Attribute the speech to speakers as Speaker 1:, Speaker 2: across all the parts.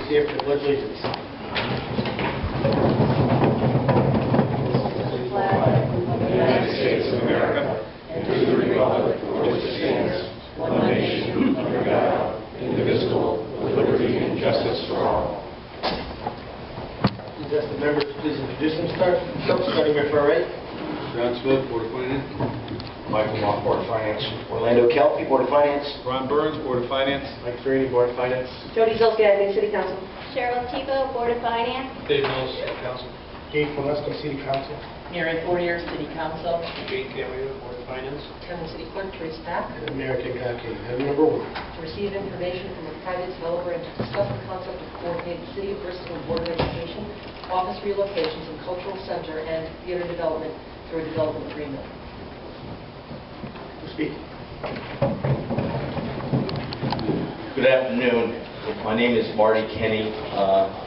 Speaker 1: stand for the Pledge of Allegiance.
Speaker 2: United States of America, and to the republic for which it stands, one nation, under God, indivisible, with liberty and justice for all.
Speaker 1: Please ask the members to please introduce themselves, starting with our right.
Speaker 3: John Smith, Board of Finance.
Speaker 4: Michael Mock, Board of Finance.
Speaker 1: Orlando Kelpie, Board of Finance.
Speaker 3: Ron Burns, Board of Finance.
Speaker 1: Mike Ferrini, Board of Finance.
Speaker 5: Jody Zilke, Acting City Council.
Speaker 6: Cheryl Tipo, Board of Finance.
Speaker 3: Dave Mills, City Council.
Speaker 1: Dave Gillespie, City Council.
Speaker 5: Mary Fournier, City Council.
Speaker 3: Jane Cameo, Board of Finance.
Speaker 5: Town City Clerk, Teresa Stack.
Speaker 1: And Mayor King Kaka. Item number 1.
Speaker 5: To receive information from a private developer and to discuss the concept of coordinated City of Bristol Board of Education, office relocations and cultural center and theater development through a development agreement.
Speaker 1: To speak.
Speaker 4: Good afternoon. My name is Marty Kenny.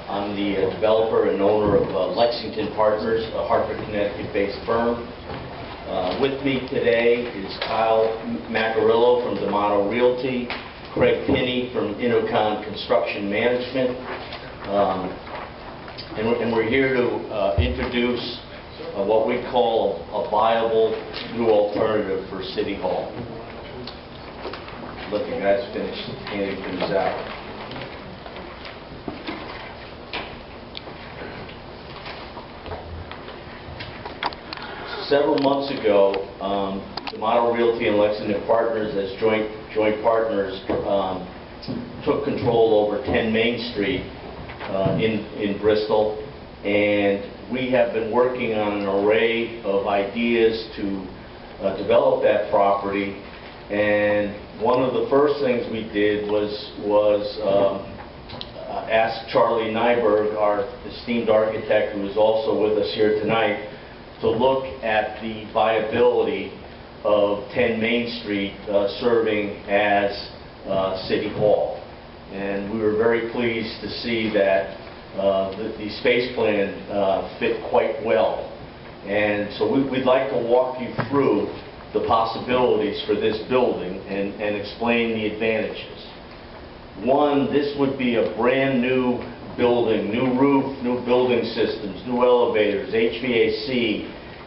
Speaker 4: I'm the developer and owner of Lexington Partners, a Hartford, Connecticut-based firm. With me today is Kyle Macarillo from D'Amato Realty, Craig Pinney from Intercon Construction Management, and we're here to introduce what we call a viable new alternative for City Hall. Let the guys finish handing things out. Several months ago, D'Amato Realty and Lexington Partners, as joint partners, took control over 10 Main Street in Bristol, and we have been working on an array of ideas to develop that property. And one of the first things we did was ask Charlie Nyberg, our esteemed architect, who is also with us here tonight, to look at the viability of 10 Main Street serving as City Hall. And we were very pleased to see that the space plan fit quite well. And so we'd like to walk you through the possibilities for this building and explain the advantages. One, this would be a brand new building, new roof, new building systems, new elevators, HVAC,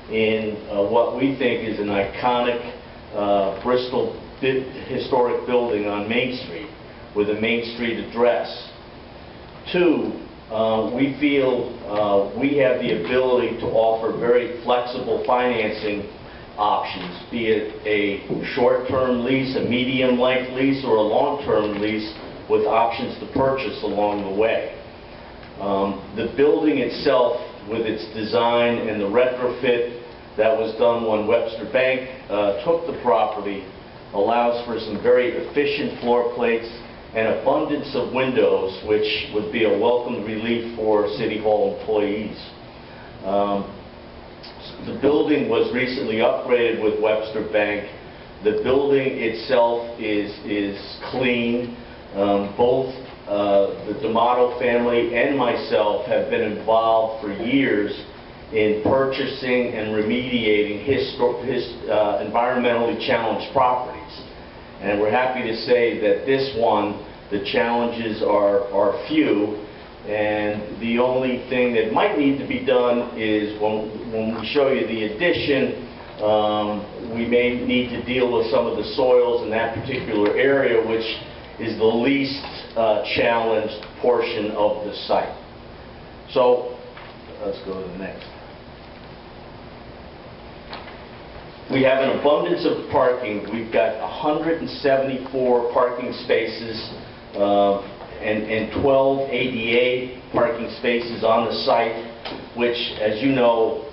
Speaker 4: in what we think is an iconic Bristol historic building on Main Street with a Main Street address. Two, we feel we have the ability to offer very flexible financing options, be it a short-term lease, a medium-length lease, or a long-term lease with options to purchase along the way. The building itself, with its design and the retrofit that was done when Webster Bank took the property, allows for some very efficient floor plates and abundance of windows, which would be a welcome relief for City Hall employees. The building was recently upgraded with Webster Bank. The building itself is clean. Both the D'Amato family and myself have been involved for years in purchasing and remediating environmentally challenged properties. And we're happy to say that this one, the challenges are few, and the only thing that might need to be done is when we show you the addition, we may need to deal with some of the soils in that particular area, which is the least challenged portion of the site. So let's go to the next. We have an abundance of parking. We've got 174 parking spaces and 12 ADA parking spaces on the site, which, as you know,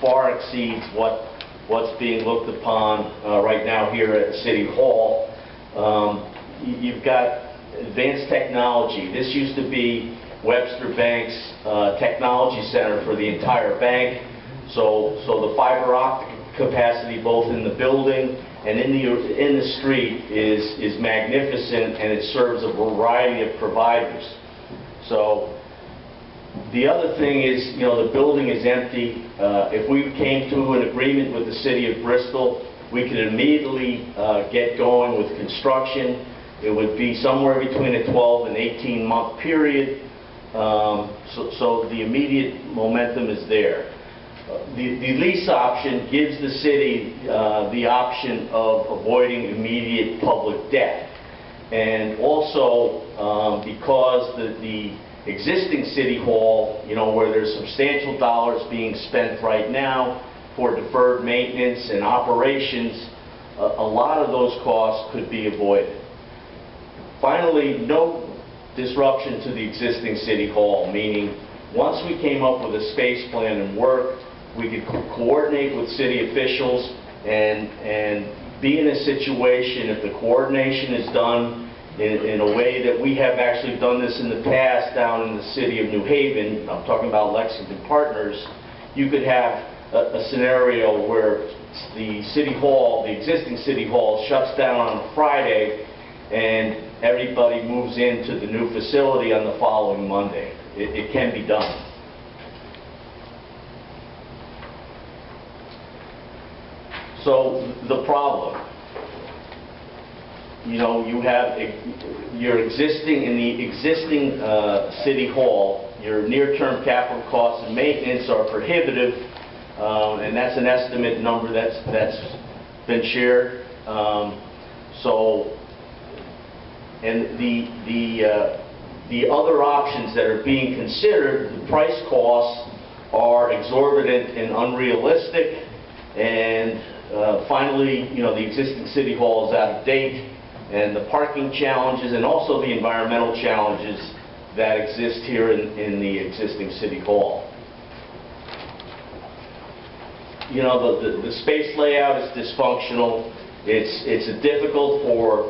Speaker 4: far exceeds what's being looked upon right now here at City Hall. You've got advanced technology. This used to be Webster Bank's technology center for the entire bank. So the fiber optic capacity both in the building and in the street is magnificent, and it serves a variety of providers. So the other thing is, you know, the building is empty. If we came to an agreement with the City of Bristol, we could immediately get going with construction. It would be somewhere between a 12 and 18-month period, so the immediate momentum is there. The lease option gives the city the option of avoiding immediate public debt. And also, because the existing city hall, where there's substantial dollars being spent right now for deferred maintenance and operations, a lot of those costs could be avoided. Finally, no disruption to the existing city hall, meaning once we came up with a space plan and work, we could coordinate with city officials and be in a situation, if the coordination is done in a way that we have actually done this in the past down in the city of New Haven, I'm talking about Lexington Partners, you could have a scenario where the city hall, the existing city hall, shuts down on a Friday and everybody moves into the new facility on the following Monday. It can be done. So the problem, you have your existing, in the existing city hall, your near-term capital costs and maintenance are prohibitive, and that's an estimate number that's been shared. And the other options that are being considered, the price costs are exorbitant and unrealistic, and finally, the existing city hall is out of date, and the parking challenges and also the environmental challenges that exist here in the existing city hall. The space layout is dysfunctional. It's difficult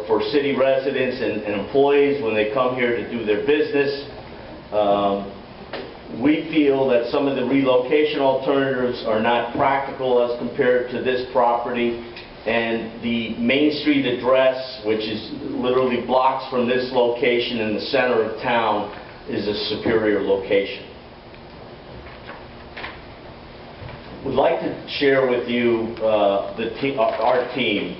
Speaker 4: for city residents and employees when they come here to do their business. We feel that some of the relocation alternatives are not practical as compared to this property, and the Main Street address, which is literally blocks from this location in the center of town, is a superior location. Would like to share with you our team.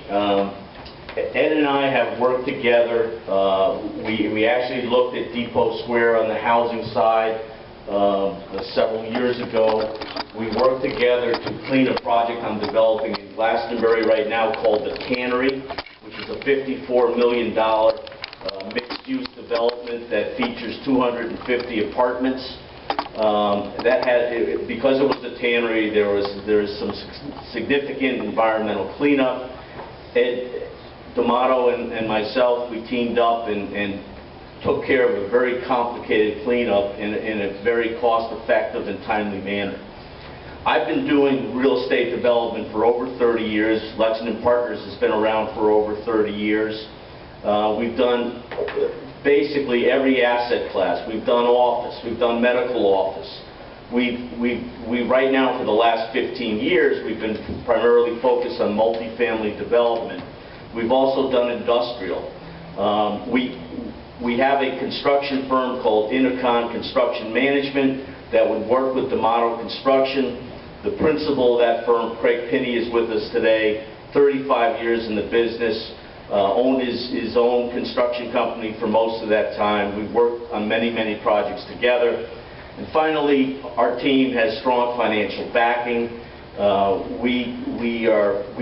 Speaker 4: Ed and I have worked together. We actually looked at Depot Square on the housing side several years ago. We worked together to clean a project I'm developing in Glastonbury right now called the Tannery, which is a $54 million mixed-use development that features 250 apartments. Because it was the Tannery, there was some significant environmental cleanup. Ed D'Amato and myself, we teamed up and took care of a very complicated cleanup in a very cost-effective and timely manner. I've been doing real estate development for over 30 years. Lexington Partners has been around for over 30 years. We've done basically every asset class. We've done office. We've done medical office. Right now, for the last 15 years, we've been primarily focused on multifamily development. We've also done industrial. We have a construction firm called Intercon Construction Management that would work with D'Amato Construction. The principal of that firm, Craig Pinney, is with us today. 35 years in the business. Owned his own construction company for most of that time. We've worked on many, many projects together. And finally, our team has strong financial backing. We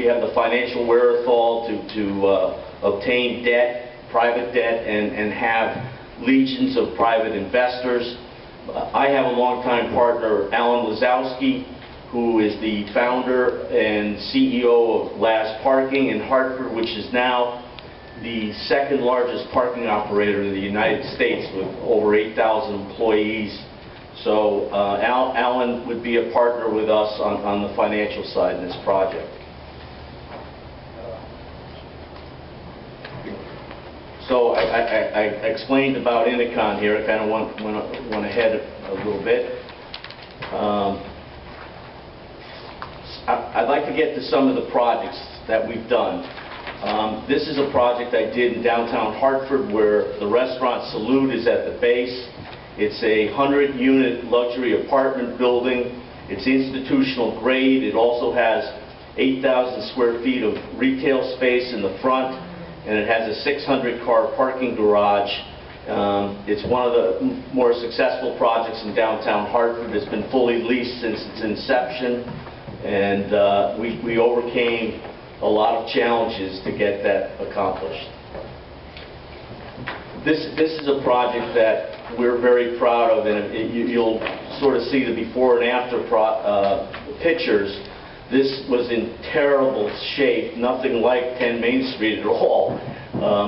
Speaker 4: have the financial wherewithal to obtain debt, private debt, and have legions of private investors. I have a longtime partner, Alan Lazowski, who is the founder and CEO of Last Parking in Hartford, which is now the second largest parking operator in the United States with over 8,000 employees. So Alan would be a partner with us on the financial side in this project. So I explained about Intercon here. I kind of went ahead a little bit. I'd like to get to some of the projects that we've done. This is a project I did in downtown Hartford where the restaurant Salute is at the base. It's a 100-unit luxury apartment building. It's institutional grade. It also has 8,000 square feet of retail space in the front and it has a 600-car parking garage. It's one of the more successful projects in downtown Hartford. It's been fully leased since its inception, and we overcame a lot of challenges to get that accomplished. This is a project that we're very proud of, and you'll sort of see the before and after pictures. This was in terrible shape, nothing like 10 Main Street at all.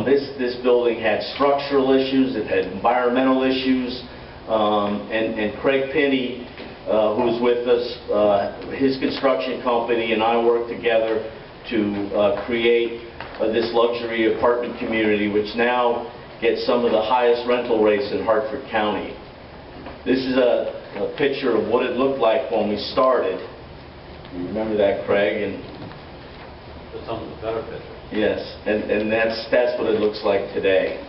Speaker 4: This building had structural issues, it had environmental issues, and Craig Pinney, who's with us, his construction company and I worked together to create this luxury apartment community, which now gets some of the highest rental rates in Hartford County. This is a picture of what it looked like when we started. You remember that, Craig? And
Speaker 3: That's on the better picture.
Speaker 4: yes, and that's what it looks like today.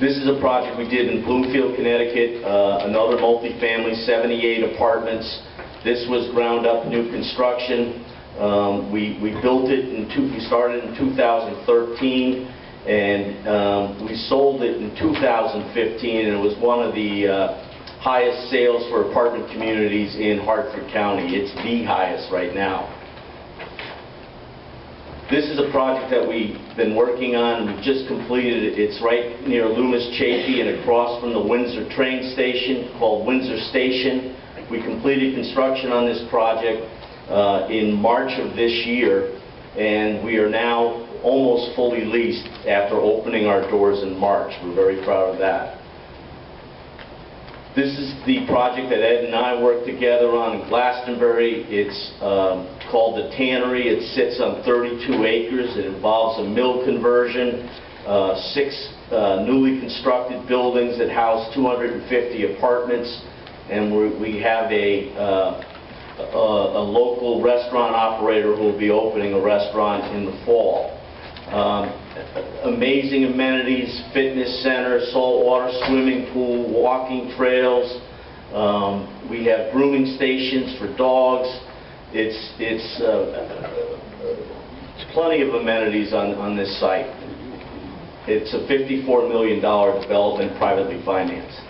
Speaker 4: This is a project we did in Bloomfield, Connecticut, another multifamily, 78 apartments. This was ground up new construction. We built it we started in 2013, and we sold it in 2015, and it was one of the highest sales for apartment communities in Hartford County. It's the highest right now. This is a project that we've been working on. We just completed it. It's right near Loomis Chafee and across from the Windsor train station, called Windsor Station. We completed construction on this project in March of this year, and we are now almost fully leased after opening our doors in March. We're very proud of that. This is the project that Ed and I worked together on in Glastonbury. It's called the Tannery. It sits on 32 acres. It involves a mill conversion, 6 newly constructed buildings that house 250 apartments, and we have a local restaurant operator who will be opening a restaurant in the fall. Amazing amenities, fitness center, saltwater swimming pool, walking trails. We have grooming stations for dogs. It's plenty of amenities on this site. It's a $54 million development, privately financed.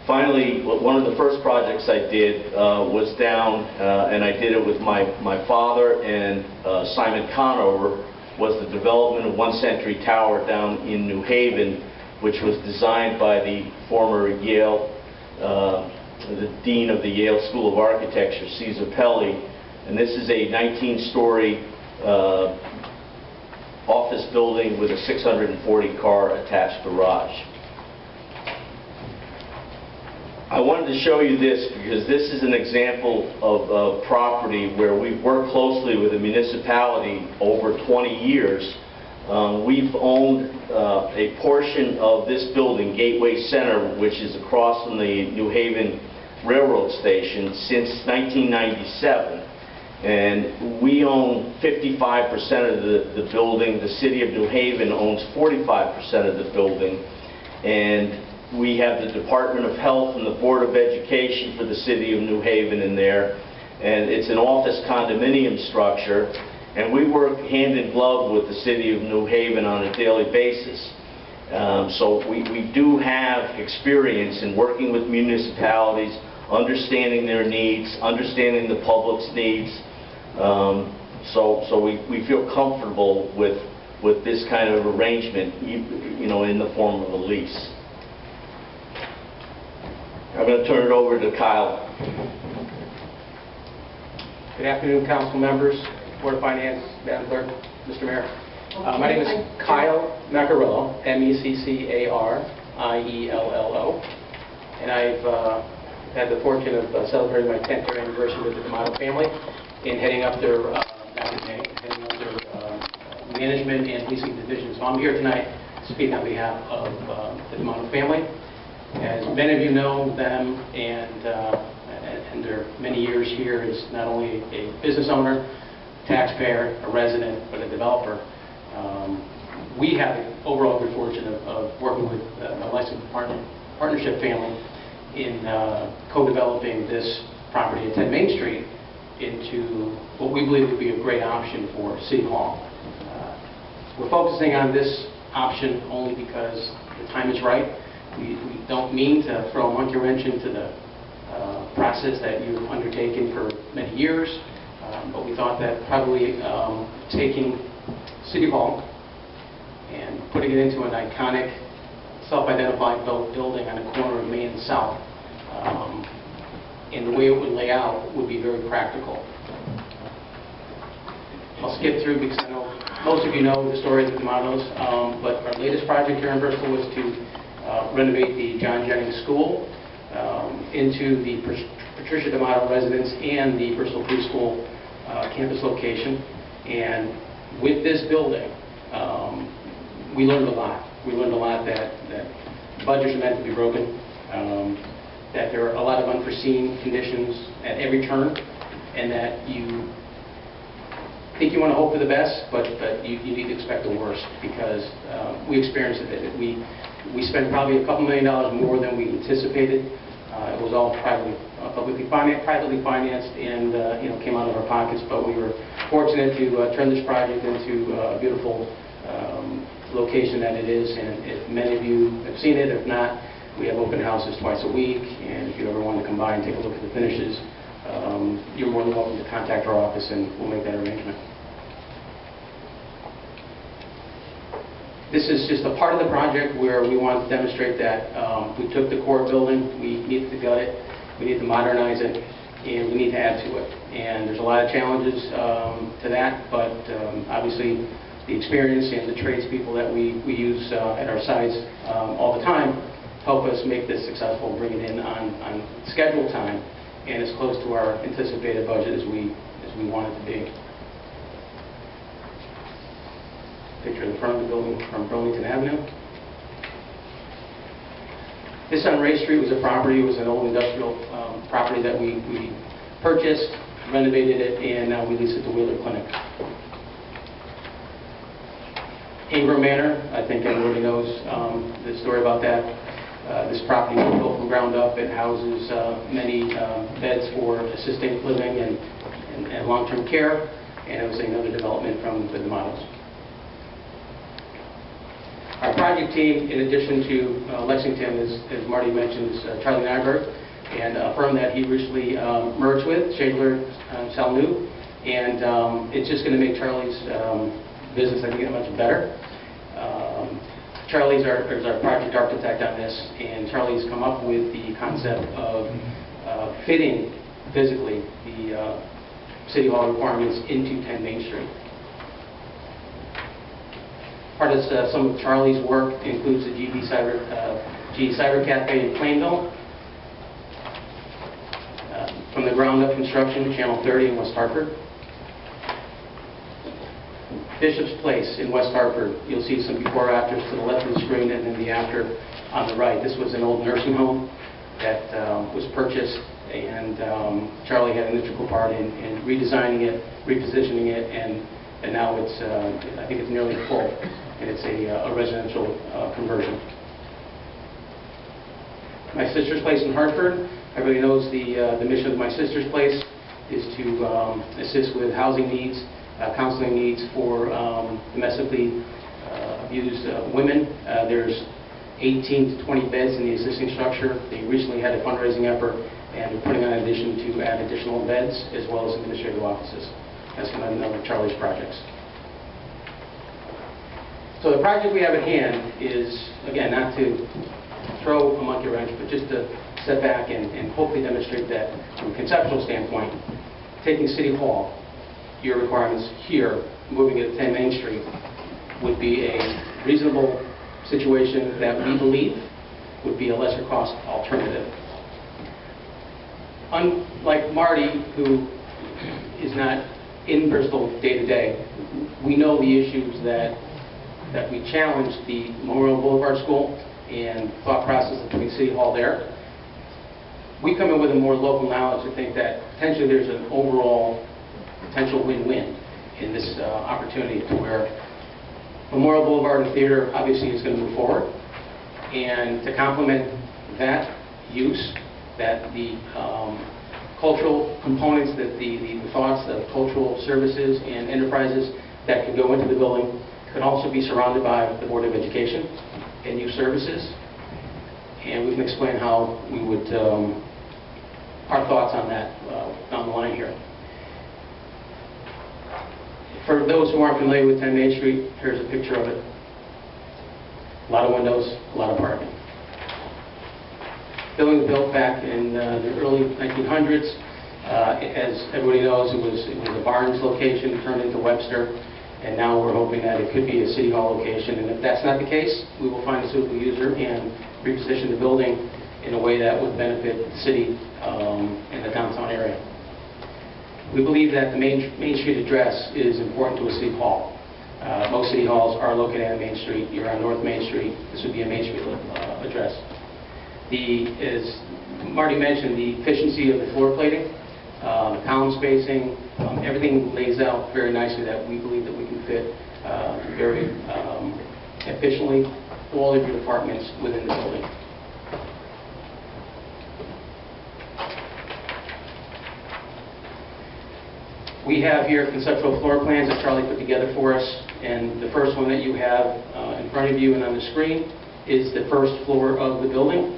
Speaker 4: Finally, one of the first projects I did was down, and I did it with my father and Simon Conover, was the development of One Century Tower down in New Haven, which was designed by the former Yale, the Dean of the Yale School of Architecture, Caesar Pelli. And this is a 19-story office building with a 640-car attached garage. I wanted to show you this because this is an example of a property where we've worked closely with the municipality over 20 years. We've owned a portion of this building, Gateway Center, which is across from the New Haven Railroad Station, since 1997. And we own 55% of the building. The City of New Haven owns 45% of the building. And we have the Department of Health and the Board of Education for the City of New Haven in there, and it's an office condominium structure, and we work hand in glove with the City of New Haven on a daily basis. So we do have experience in working with municipalities, understanding their needs, understanding the public's needs, so we feel comfortable with this kind of arrangement, you know, in the form of a lease. I'm going to turn it over to Kyle.
Speaker 7: Good afternoon, council members, Board of Finance, Madam Clerk, Mr. Mayor. My name is Kyle Maccarillo, M-E-C-C-A-R-I-E-L-L-O, and I've had the fortune of celebrating my 10th year anniversary with the D'Amato family in heading up their management and leasing division. So I'm here tonight speaking on behalf of the D'Amato family. As many of you know them, and their many years here as not only a business owner, taxpayer, a resident, but a developer. We have the overall good fortune of working with a licensed partnership family in co-developing this property at 10 Main Street into what we believe would be a great option for City Hall. We're focusing on this option only because the time is right. We don't mean to throw a monkey wrench into the process that you've undertaken for many years, but we thought that probably taking City Hall and putting it into an iconic, self-identified building on the corner of Main and South, and the way it would lay out would be very practical. I'll skip through because I know most of you know the story of the D'Amatos, but our latest project here in Bristol was to renovate the John Jennings School into the Patricia D'Amato residence and the Bristol Preschool campus location. And with this building, we learned a lot. We learned a lot that budgets are meant to be broken, that there are a lot of unforeseen conditions at every turn, and that you think you want to hope for the best, but you need to expect the worst, because we experienced it. We spent probably a couple $1 million more than we anticipated. It was all privately financed, and came out of our pockets. But we were fortunate to turn this project into a beautiful location that it is. And if many of you have seen it, if not, we have open houses twice a week. And if you ever want to come by and take a look at the finishes, you're more than welcome to contact our office, and we'll make that arrangement. This is just a part of the project where we want to demonstrate that we took the core building, we needed to gut it, we need to modernize it, and we need to add to it. And there's a lot of challenges to that, but obviously the experience and the tradespeople that we use at our sites all the time help us make this successful, bring it in on schedule time and as close to our anticipated budget as we want it to be. Picture of the front of the building from Burlington Avenue. This on Ray Street was a property. It was an old industrial property that we purchased, renovated it, and now we lease it to Wheeler Clinic. Ingram Manor, I think everybody knows the story about that. This property was built from ground up. It houses many beds for assisted living and long-term care, and it was another development from the D'Amatos. Our project team, in addition to Lexington, as Marty mentioned, is Charlie Nyberg, and a firm that he recently merged with, Shadler Salnu, and it's just going to make Charlie's business, I think, much better. Charlie's is our project architect on this, and Charlie's come up with the concept of fitting physically the City Hall requirements into 10 Main Street. Part of some of Charlie's work includes the GE Cyber Cafe in Plainville. From the ground up construction, Channel 30 in West Hartford. Bishop's Place in West Hartford. You'll see some before afters to the left of the screen, and then the after on the right. This was an old nursing home that was purchased, and Charlie had an integral part in redesigning it, repositioning it, and now it's, I think it's nearly full, and it's a residential conversion. My Sister's Place in Hartford. Everybody knows the mission of My Sister's Place is to assist with housing needs, counseling needs for domestically abused women. There's 18 to 20 beds in the existing structure. They recently had a fundraising effort, and they're putting on an addition to add additional beds as well as administrative offices. That's one of Charlie's projects. So the project we have at hand is, again, not to throw a monkey wrench, but just to step back and hopefully demonstrate that from a conceptual standpoint, taking City Hall, your requirements here, moving it to 10 Main Street, would be a reasonable situation that we believe would be a lesser cost alternative. Unlike Marty, who is not in Bristol day to day, we know the issues that we challenge the Memorial Boulevard School and thought process of putting City Hall there. We come in with a more local knowledge to think that potentially there's an overall potential win-win in this opportunity to where Memorial Boulevard and Theater obviously is going to move forward, and to complement that use, that the cultural components, that the thoughts of cultural services and enterprises that could go into the building could also be surrounded by the Board of Education and youth services. And we can explain how we would, our thoughts on that down the line here. For those who aren't familiar with 10 Main Street, here's a picture of it. A lot of windows, a lot of parking. Building was built back in the early 1900s. As everybody knows, it was a Barnes location turned into Webster, and now we're hoping that it could be a City Hall location. And if that's not the case, we will find a suitable user and reposition the building in a way that would benefit the city and the downtown area. We believe that the Main Street address is important to a city hall. Most city halls are located on Main Street. You're on North Main Street. This would be a Main Street address. As Marty mentioned, the efficiency of the floor plating, the column spacing, everything lays out very nicely that we believe that we can fit very efficiently all of your departments within the building. We have here conceptual floor plans that Charlie put together for us, and the first one that you have in front of you and on the screen is the first floor of the building.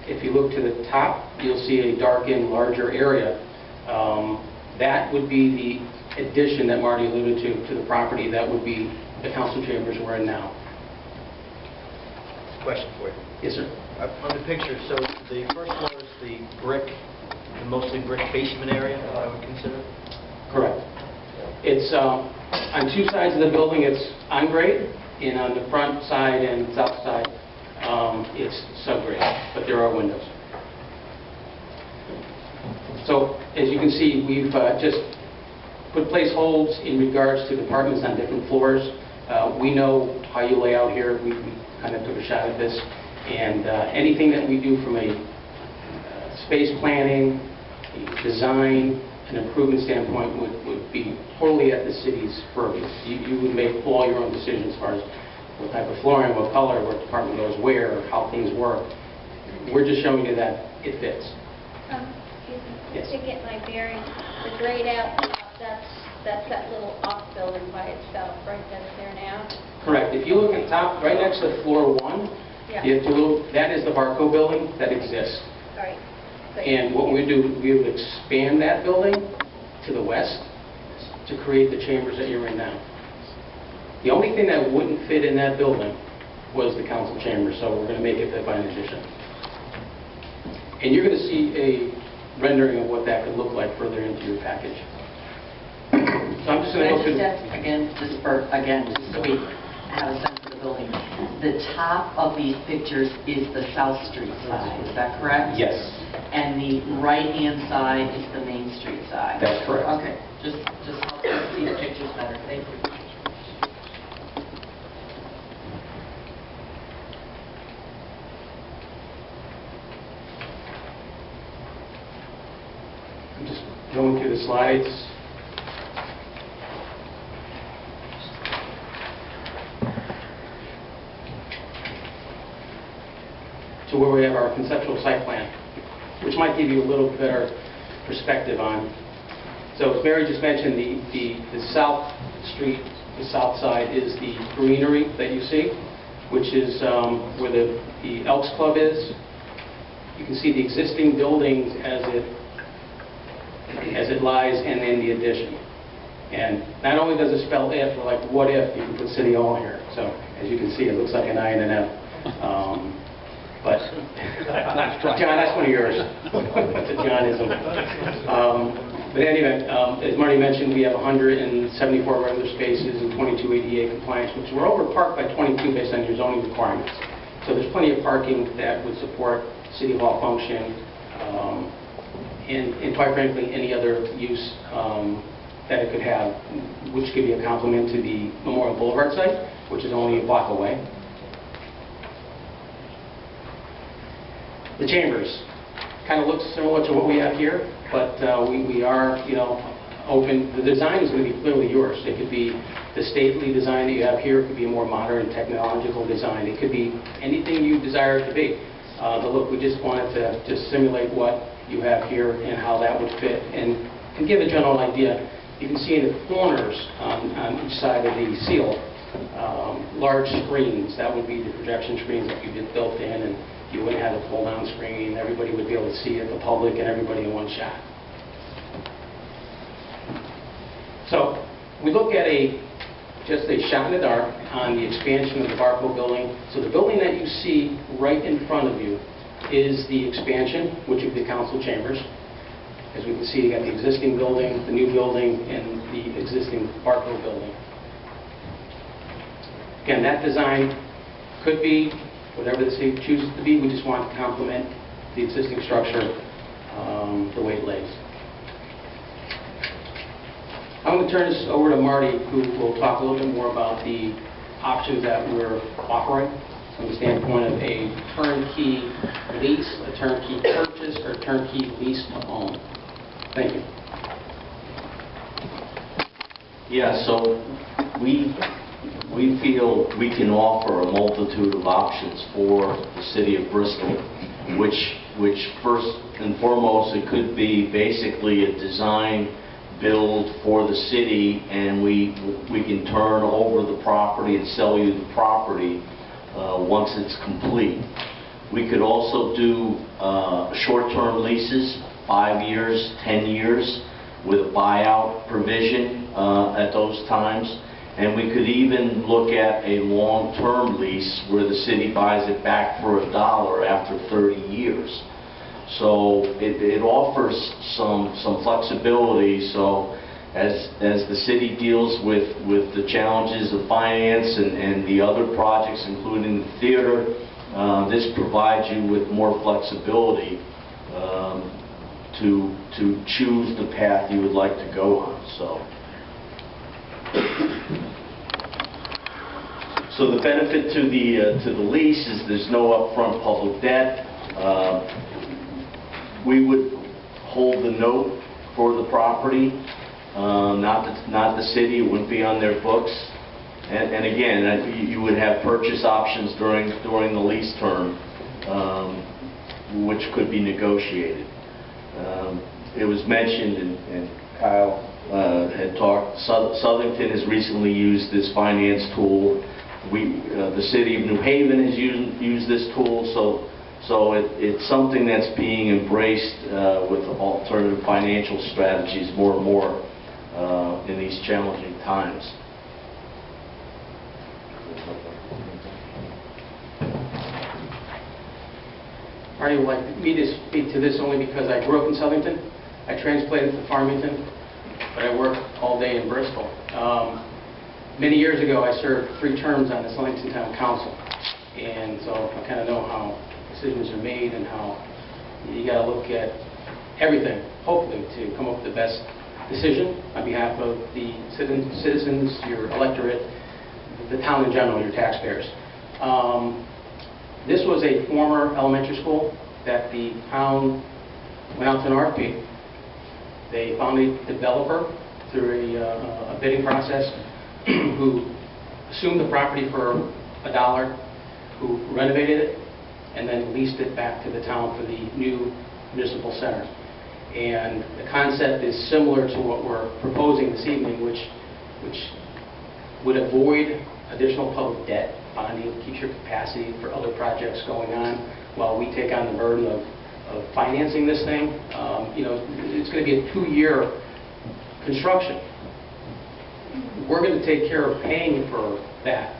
Speaker 7: If you look to the top, you'll see a darkened, larger area. That would be the addition that Marty alluded to the property. That would be the council chambers we're in now.
Speaker 1: Question for you.
Speaker 7: Yes, sir.
Speaker 1: On the picture, so the first floor is the brick, the mostly brick basement area, I would consider?
Speaker 7: Correct. It's on two sides of the building, it's on grade, and on the front side and south side, it's subgrade, but there are windows. So, as you can see, we've just put placeholds in regards to departments on different floors. We know how you lay out here. We kind of took a shot at this. And anything that we do from a space planning, design, an improvement standpoint would be totally at the city's purview. You would make all your own decisions as far as what type of flooring, what color, what department goes where, how things work. We're just showing you that it fits.
Speaker 6: Excuse me,
Speaker 7: Yes.
Speaker 6: to get my bearings, the grayed out top, that's that little off building by itself, right, that's there now?
Speaker 7: Correct. If you look at the top, right next to floor 1,
Speaker 6: Yeah.
Speaker 7: you have to look, that is the Barco building that exists.
Speaker 6: All right. So
Speaker 7: And what we do, we would expand that building to the west to create the chambers that you're in now. The only thing that wouldn't fit in that building was the council chamber, so we're going to make it by an addition. And you're going to see a rendering of what that could look like further into your package. So I'm just going to go through...
Speaker 8: Just so we have a sense of the building. The top of these pictures is the South Street side, is that correct?
Speaker 7: Yes.
Speaker 8: And the right-hand side is the Main Street side?
Speaker 7: That's correct.
Speaker 8: Okay, just help us see the pictures better. Thank you.
Speaker 7: I'm just going through the slides. To where we have our conceptual site plan, which might give you a little better perspective on. So as Mary just mentioned, the South Street, the south side is the greenery that you see, which is where the Elks Club is. You can see the existing buildings as it lies, and then the addition. And not only does it spell if, like what if, you can put City Hall here. So as you can see, it looks like an I and an F. But John, that's one of yours. That's a Johnism. But anyway, as Marty mentioned, we have 174 regular spaces and 22 ADA compliance, which we're over parked by 22 based on your zoning requirements. So there's plenty of parking that would support City Hall function, and quite frankly, any other use that it could have, which could be a complement to the Memorial Boulevard site, which is only a block away. The chambers kind of looks similar to what we have here, but we are, open. The design is going to be clearly yours. It could be the stately design that you have here. It could be a more modern technological design. It could be anything you desire it to be. The look, we just wanted to just simulate what you have here and how that would fit. And to give a general idea, you can see in the corners on each side of the seal, large screens. That would be the projection screens that you get built in, and you wouldn't have a pull-down screen. Everybody would be able to see it, the public and everybody in one shot. So we look at just a shot in the dark on the expansion of the Barco building. So the building that you see right in front of you is the expansion, which is the council chambers. As we can see, you got the existing building, the new building, and the existing Barco building. Again, that design could be whatever the city chooses to be. We just want to complement the existing structure the way it lays. I'm going to turn this over to Marty, who will talk a little bit more about the options that we're offering from the standpoint of a turnkey lease, a turnkey purchase, or a turnkey lease to own. Thank you.
Speaker 4: Yeah, so we feel we can offer a multitude of options for the city of Bristol, which first and foremost, it could be basically a design build for the city, and we can turn over the property and sell you the property once it's complete. We could also do short-term leases, 5 years, 10 years, with a buyout provision at those times. And we could even look at a long-term lease where the city buys it back for $1 after 30 years. So it offers some flexibility. So as the city deals with the challenges of finance and the other projects, including the theater, this provides you with more flexibility to choose the path you would like to go on. So the benefit to the lease is there's no upfront public debt. We would hold the note for the property, not the city. It wouldn't be on their books. And again, you would have purchase options during the lease term, which could be negotiated. It was mentioned, and Kyle had talked, Southington has recently used this finance tool. The city of New Haven has used this tool, so it's something that's being embraced with alternative financial strategies more and more in these challenging times.
Speaker 7: Marty would like me to speak to this only because I grew up in Southington. I transplanted to Farmington, but I work all day in Bristol. Many years ago, I served 3 terms on the Southington Town Council, and so I kind of know how decisions are made and how you got to look at everything, hopefully, to come up with the best decision on behalf of the citizens, your electorate, the town in general, your taxpayers. This was a former elementary school that the town went out to an RFP. They found a developer through a bidding process who assumed the property for $1, who renovated it, and then leased it back to the town for the new municipal center. And the concept is similar to what we're proposing this evening, which would avoid additional public debt. Bonding keeps your capacity for other projects going on while we take on the burden of financing this thing. It's going to be a 2-year construction. We're going to take care of paying for that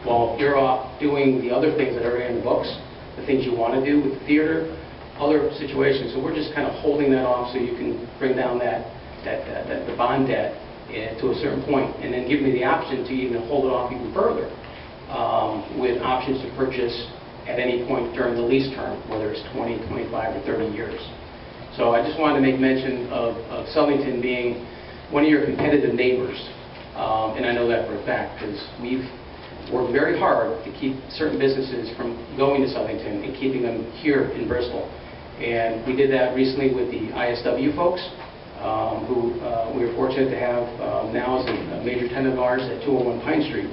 Speaker 7: while you're off doing the other things that are in the books, the things you want to do with the theater, other situations. So we're just kind of holding that off so you can bring down the bond debt to a certain point, and then give me the option to even hold it off even further with options to purchase at any point during the lease term, whether it's 20, 25, or 30 years. So I just wanted to make mention of Southington being one of your competitive neighbors. And I know that for a fact because we've worked very hard to keep certain businesses from going to Southington and keeping them here in Bristol. And we did that recently with the ISW folks, who we were fortunate to have now as a major tenant of ours at 201 Pine Street.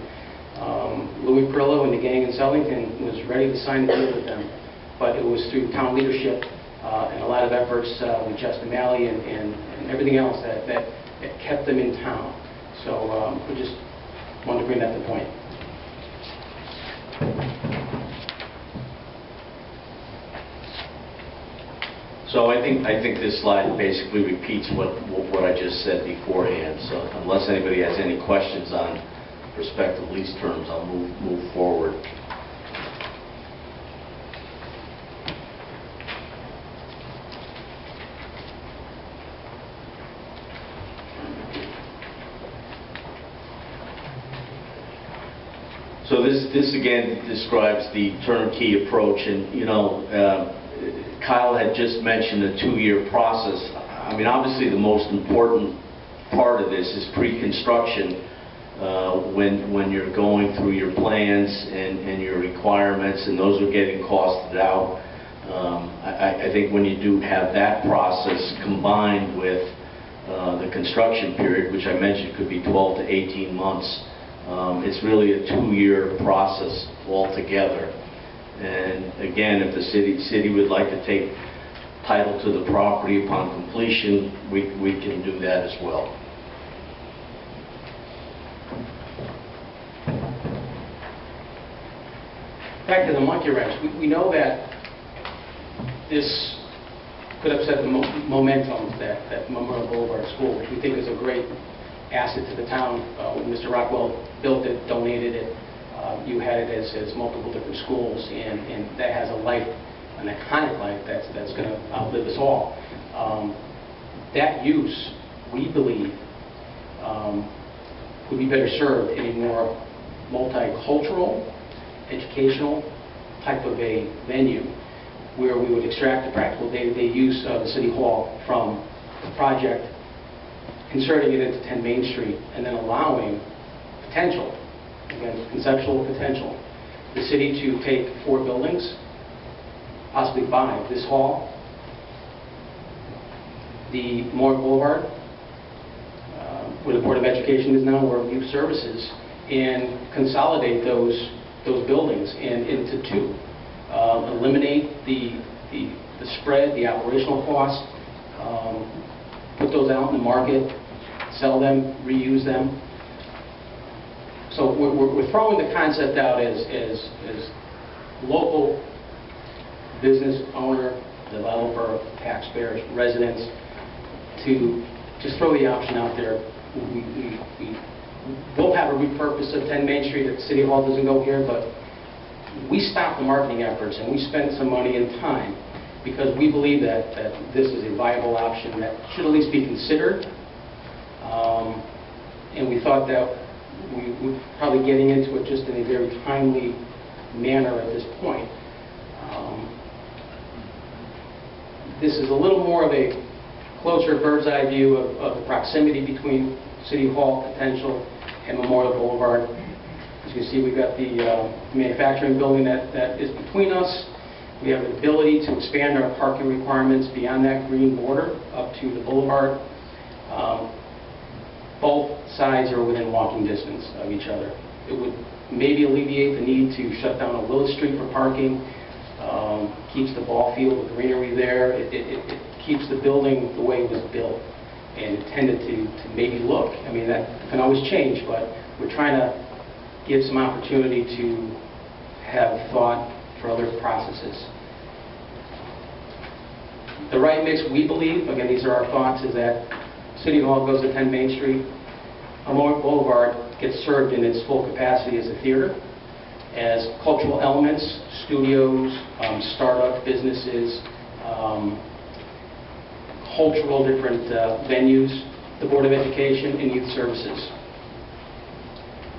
Speaker 7: Louis Perillo and the gang in Southington was ready to sign a deal with them, but it was through town leadership and a lot of efforts with Justin Malley and everything else that kept them in town. So we just wanted to bring that to point.
Speaker 4: So I think this slide basically repeats what I just said beforehand. So unless anybody has any questions on prospective lease terms, I'll move forward. So this again describes the turnkey approach, and Kyle had just mentioned a 2-year process. I mean, obviously the most important part of this is pre-construction, when you're going through your plans and your requirements, and those are getting costed out. I think when you do have that process combined with the construction period, which I mentioned could be 12 to 18 months, it's really a 2-year process altogether. And again, if the city would like to take title to the property upon completion, we can do that as well.
Speaker 7: Back to the monkey wrench, we know that this could upset the momentum that Memorial Boulevard School, which we think is a great asset to the town. When Mr. Rockwell built it, donated it, you had it as multiple different schools, and that has a life, an iconic life that's going to outlive us all. That use, we believe, would be better served in a more multicultural, educational type of a venue, where we would extract the practical day-to-day use of the City Hall from the project, inserting it into 10 Main Street, and then allowing potential, again, conceptual potential, the city to take 4 buildings, possibly 5, this hall, the Memorial Boulevard, where the Board of Education is now, or Youth Services, and consolidate those buildings into 2. Eliminate the spread, the operational cost, put those out in the market, sell them, reuse them. So we're throwing the concept out as local business owner, developer, taxpayers, residents, to just throw the option out there. We will have a repurpose of 10 Main Street if City Hall doesn't go here, but we stopped the marketing efforts and we spent some money and time because we believe that this is a viable option that should at least be considered. And we thought that we would probably getting into it just in a very timely manner at this point. This is a little more of a closer bird's eye view of the proximity between City Hall potential and Memorial Boulevard. As you can see, we've got the manufacturing building that is between us. We have the ability to expand our parking requirements beyond that green border up to the boulevard. Both sides are within walking distance of each other. It would maybe alleviate the need to shut down a Willis Street for parking. Keeps the ball field, the greenery there. It keeps the building the way it was built and intended to maybe look. I mean, that can always change, but we're trying to give some opportunity to have thought for other processes. The right mix, we believe, again, these are our thoughts, is that City Hall goes to 10 Main Street. Memorial Boulevard gets served in its full capacity as a theater, as cultural elements, studios, startup businesses, cultural different venues, the Board of Education, and Youth Services.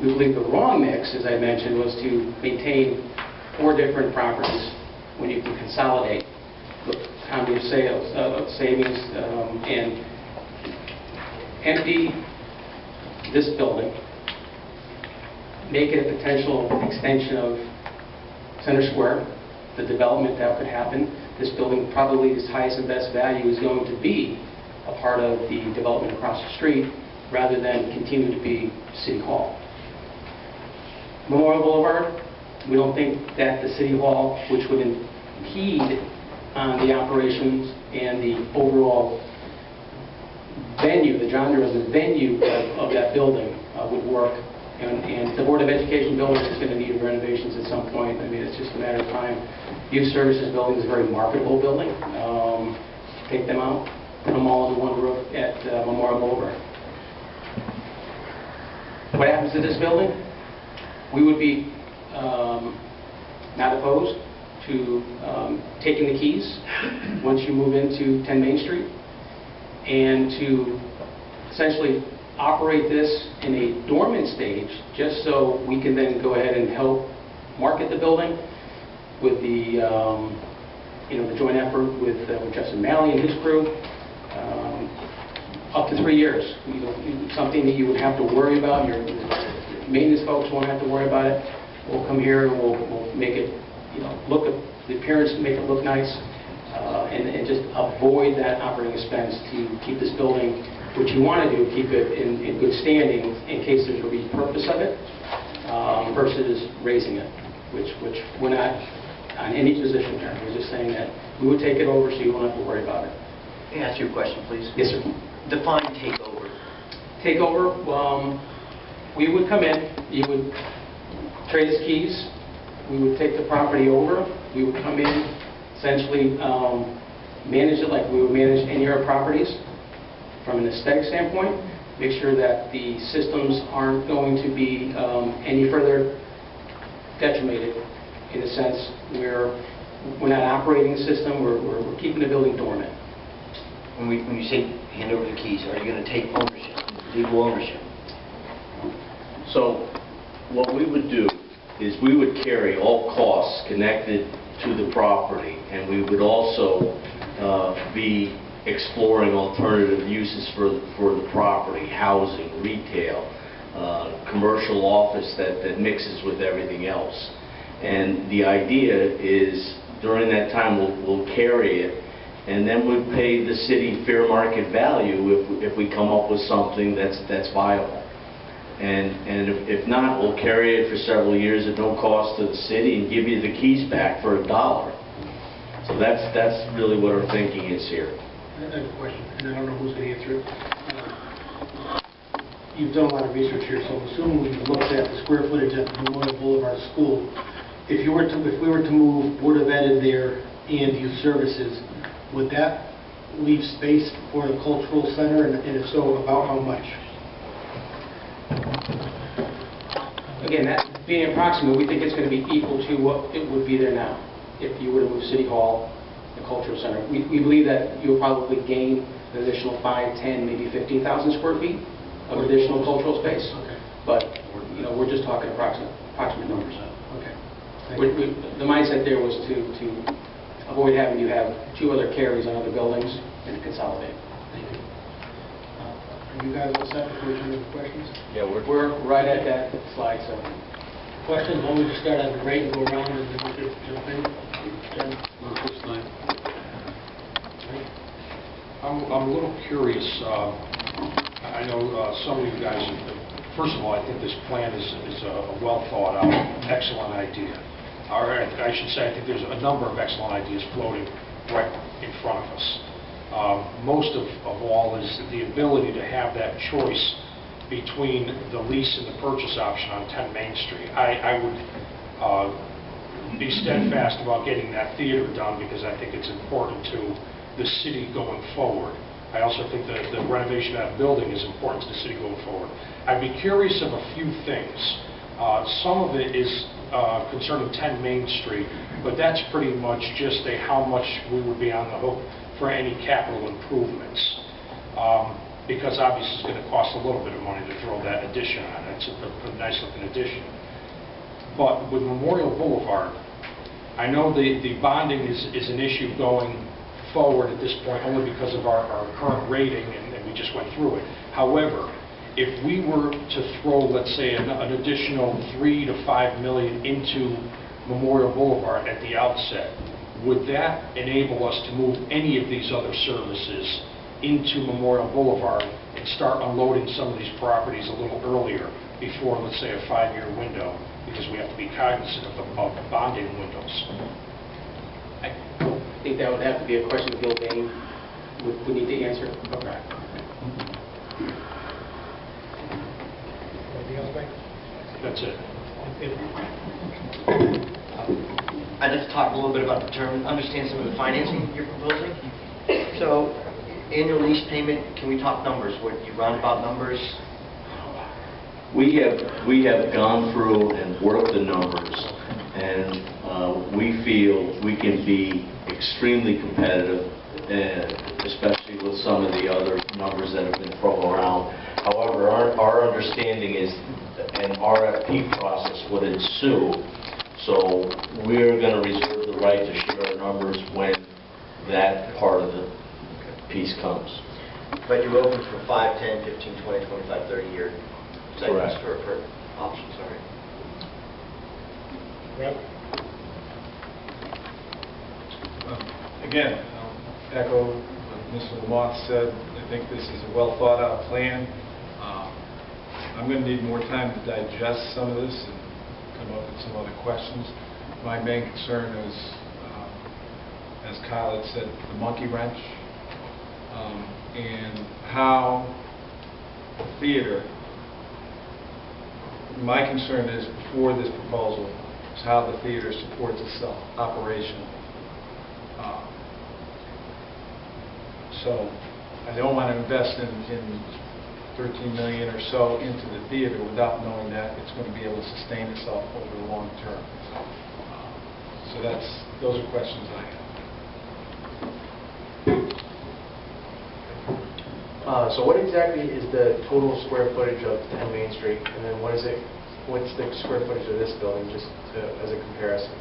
Speaker 7: We believe the wrong mix, as I mentioned, was to maintain 4 different properties when you can consolidate the economy of savings and empty this building, make it a potential extension of Center Square, the development that could happen. This building, probably its highest and best value, is going to be a part of the development across the street rather than continue to be City Hall. Memorial Boulevard, we don't think that the City Hall, which would impede on the operations and the overall venue, the genre of the venue of that building would work. And the Board of Education building is going to need renovations at some point. I mean, it's just a matter of time. Youth Services building is a very marketable building. Take them out, put them all under one roof at Memorial Boulevard. What happens to this building? We would be not opposed to taking the keys once you move into 10 Main Street and to essentially operate this in a dormant stage just so we can then go ahead and help market the building with the the joint effort with Justin Malley and his crew. Up to 3 years. Something that you would have to worry about. Your maintenance folks won't have to worry about it. We'll come here and we'll make it, look at the appearance, make it look nice, and just avoid that operating expense to keep this building. What you want to do, keep it in good standing in case there's a repurpose of it, versus raising it, which we're not on any position there. We're just saying that we would take it over so you won't have to worry about it.
Speaker 1: May I ask you a question, please?
Speaker 7: Yes, sir.
Speaker 1: Define takeover.
Speaker 7: Takeover, we would come in, you would trade us keys, we would take the property over, we would come in, essentially manage it like we would manage any of our properties from an aesthetic standpoint, make sure that the systems aren't going to be any further detrimented in a sense where we're not operating the system, we're keeping the building dormant.
Speaker 1: When you say hand over the keys, are you going to take ownership, legal ownership?
Speaker 4: So what we would do is we would carry all costs connected to the property, and we would also be exploring alternative uses for the property, housing, retail, commercial office that mixes with everything else. And the idea is during that time we'll carry it, and then we'll pay the city fair market value if we come up with something that's viable. And if not, we'll carry it for several years at no cost to the city and give you the keys back for $1. So that's really what our thinking is here.
Speaker 9: I have a question, and I don't know who's going to answer it. You've done a lot of research here, so I'm assuming you've looked at the square footage at Memorial Boulevard School. If we were to move Board of Ed in there and Youth Services, would that leave space for the cultural center, and if so, about how much?
Speaker 7: Again, that being approximate, we think it's going to be equal to what it would be there now if you were to move City Hall, the cultural center. We believe that you'll probably gain an additional 5, 10, maybe 15,000 square feet of additional cultural space.
Speaker 9: Okay.
Speaker 7: But we're just talking approximate numbers.
Speaker 9: Okay.
Speaker 7: The mindset there was to avoid having you have 2 other carries on other buildings and consolidate.
Speaker 9: Thank you. Are you guys all set before we turn to questions?
Speaker 3: Yeah, we're
Speaker 7: Right at that slide, so.
Speaker 9: Questions? Why don't we just start on the right and go around and then we could jump in? Jen?
Speaker 2: First line. I'm a little curious. I know some of you guys, first of all, I think this plan is a well thought out, excellent idea. Or I should say, I think there's a number of excellent ideas floating right in front of us. Most of all is the ability to have that choice between the lease and the purchase option on 10 Main Street. I would be steadfast about getting that theater done because I think it's important to the city going forward. I also think that the renovation of that building is important to the city going forward. I'd be curious of a few things. Some of it is concerning 10 Main Street, but that's pretty much just how much we would be on the hook for any capital improvements. Because obviously it's going to cost a little bit of money to throw that addition on. It's a nice looking addition. But with Memorial Boulevard, I know the bonding is an issue going forward at this point only because of our current rating, and we just went through it. However, if we were to throw, let's say, an additional $3 to $5 million into Memorial Boulevard at the outset, would that enable us to move any of these other services into Memorial Boulevard and start unloading some of these properties a little earlier before, let's say, a 5-year window, because we have to be cognizant of the bonding windows?
Speaker 7: think that would have to be a question Bill Bain would need to answer. Okay.
Speaker 9: Anything else, Mike?
Speaker 2: That's it.
Speaker 1: I'd like to talk a little bit about the term, understand some of the financing you're proposing. So, annual lease payment, can we talk numbers? What, you roundabout numbers?
Speaker 4: We have gone through and worked the numbers, and we feel we can be extremely competitive, especially with some of the other numbers that have been thrown around. However, our understanding is an RFP process would ensue, so we're going to reserve the right to share our numbers when that part of the piece comes.
Speaker 1: But you're open for 5, 10, 15, 20, 25, 30 year segments
Speaker 4: Correct.
Speaker 1: for options, all right.
Speaker 9: Yep.
Speaker 10: Again, I'll echo what Mr. Lamont said. I think this is a well-thought-out plan. I'm going to need more time to digest some of this and come up with some other questions. My main concern is, as Kyle had said, the monkey wrench, and how the theater, my concern is, before this proposal, is how the theater supports itself operationally. So I don't want to invest in $13 million or so into the theater without knowing that it's going to be able to sustain itself over the long term. So those are questions I have.
Speaker 11: So what exactly is the total square footage of 10 Main Street, and then what's the square footage of this building, just as a comparison?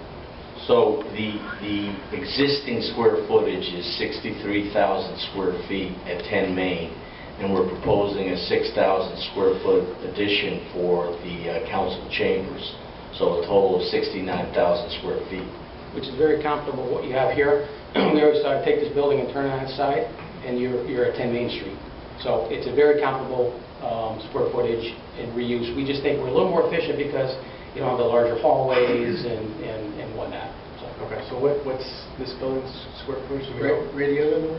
Speaker 4: So the existing square footage is 63,000 square feet at 10 Main, and we're proposing a 6,000 square foot addition for the council chambers. So a total of 69,000 square feet.
Speaker 7: Which is very comparable to what you have here. We always take this building and turn it on its side, and you're at 10 Main Street. So it's a very comparable square footage and reuse. We just think we're a little more efficient because you don't have the larger hallways and whatnot. So.
Speaker 11: Okay, so what's this building's square footage?
Speaker 9: Radio number?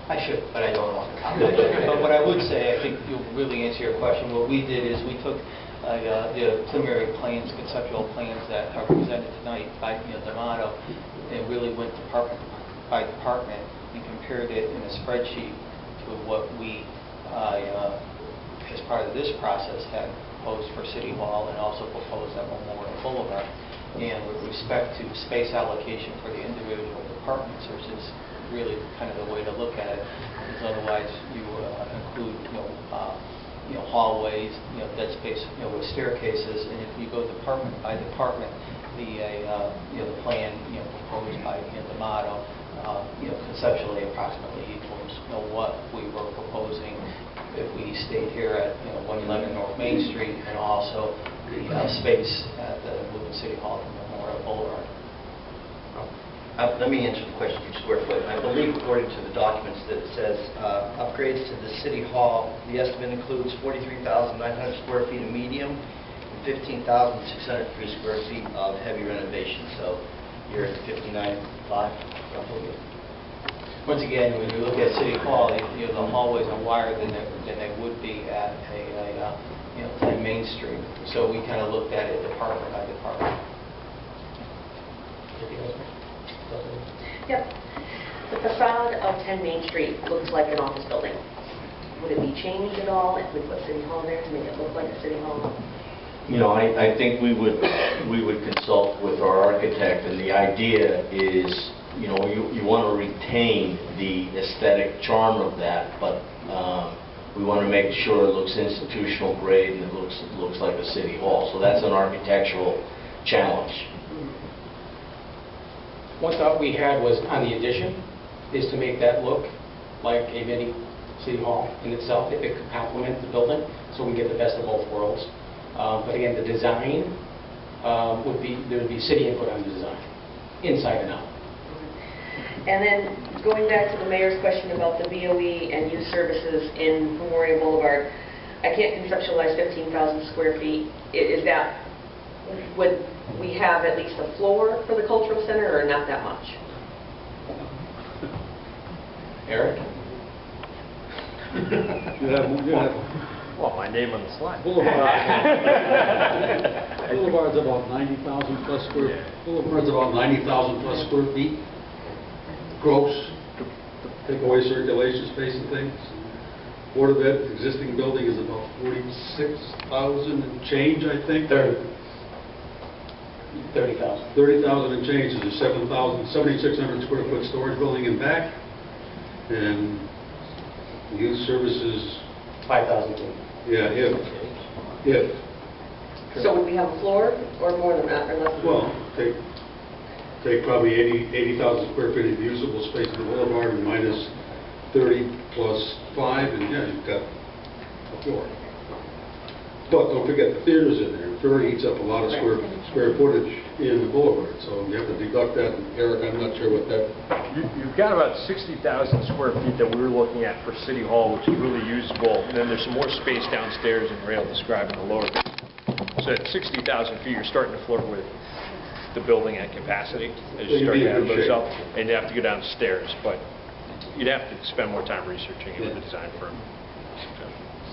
Speaker 1: I should, but I don't want to. But what I would say, I think you'll really answer your question. What we did is we took the preliminary plans, conceptual plans that are presented tonight by D'Amato, and really went department by department and compared it in a spreadsheet to what we, as part of this process, had proposed for City Hall and also proposed at Memorial Boulevard. And with respect to space allocation for the individual departments, which is really kind of the way to look at it, because otherwise you include hallways, dead space, with staircases, and if you go department by department, the plan proposed by D'Amato, conceptually approximately equals what we were proposing if we stayed here at 111 North Main Street, and also the space at the moving City Hall from Memorial Boulevard. Let me answer the question for square foot. I believe, according to the documents, that it says upgrades to the City Hall, the estimate includes 43,900 square feet of medium and 15,603 square feet of heavy renovation. So you're at 59.5 roughly. Once again, when you look at City Hall, the hallways are wider than they would be at a 10 Main Street. So we kind of looked at it department by department.
Speaker 5: Yep. The facade of 10 Main Street looks like an office building. Would it be changed at all if we put City Hall there to make it look like a City Hall?
Speaker 4: I think we would consult with our architect, and the idea is, you want to retain the aesthetic charm of that, but we want to make sure it looks institutional grade and it looks like a city hall. So that's an architectural challenge.
Speaker 7: One thought we had was on the addition is to make that look like a mini City Hall in itself, if it could complement the building, so we get the best of both worlds. But again, the design there would be city input on the design, inside and out.
Speaker 5: And then going back to the mayor's question about the BOE and youth services in Memorial Boulevard, I can't conceptualize 15,000 square feet. Is that Would we have at least a floor for the cultural center, or not that much?
Speaker 1: Eric?
Speaker 12: You have
Speaker 3: Well, my name on the slide.
Speaker 12: Boulevard's about 90,000 plus square. Boulevard's about 90,000 plus square feet. Gross. Take away circulation space and things. Board of Ed existing building is about 46,000 and change, I think.
Speaker 7: 30,000.
Speaker 12: 30,000 and change. There's a 7,600 square foot storage building in back, and youth services.
Speaker 7: 5,000 feet.
Speaker 12: Yeah, if.
Speaker 5: So would we have a floor, or more than that, or less than that?
Speaker 12: Well, take probably 80,000 square feet of usable space in the boulevard and minus 30 plus 5, and yeah, you've got a floor. But don't forget the theater's in there. The theater eats up a lot of square footage in the boulevard, so you have to deduct that. And Eric, I'm not sure what that.
Speaker 13: You've got about 60,000 square feet that we were looking at for City Hall, which is really usable. And then there's some more space downstairs, and Ray will describe in the lower. So at 60,000 feet, you're starting to flirt with the building at capacity as you start to add those up, and you have to go downstairs. But you'd have to spend more time researching it with the design firm.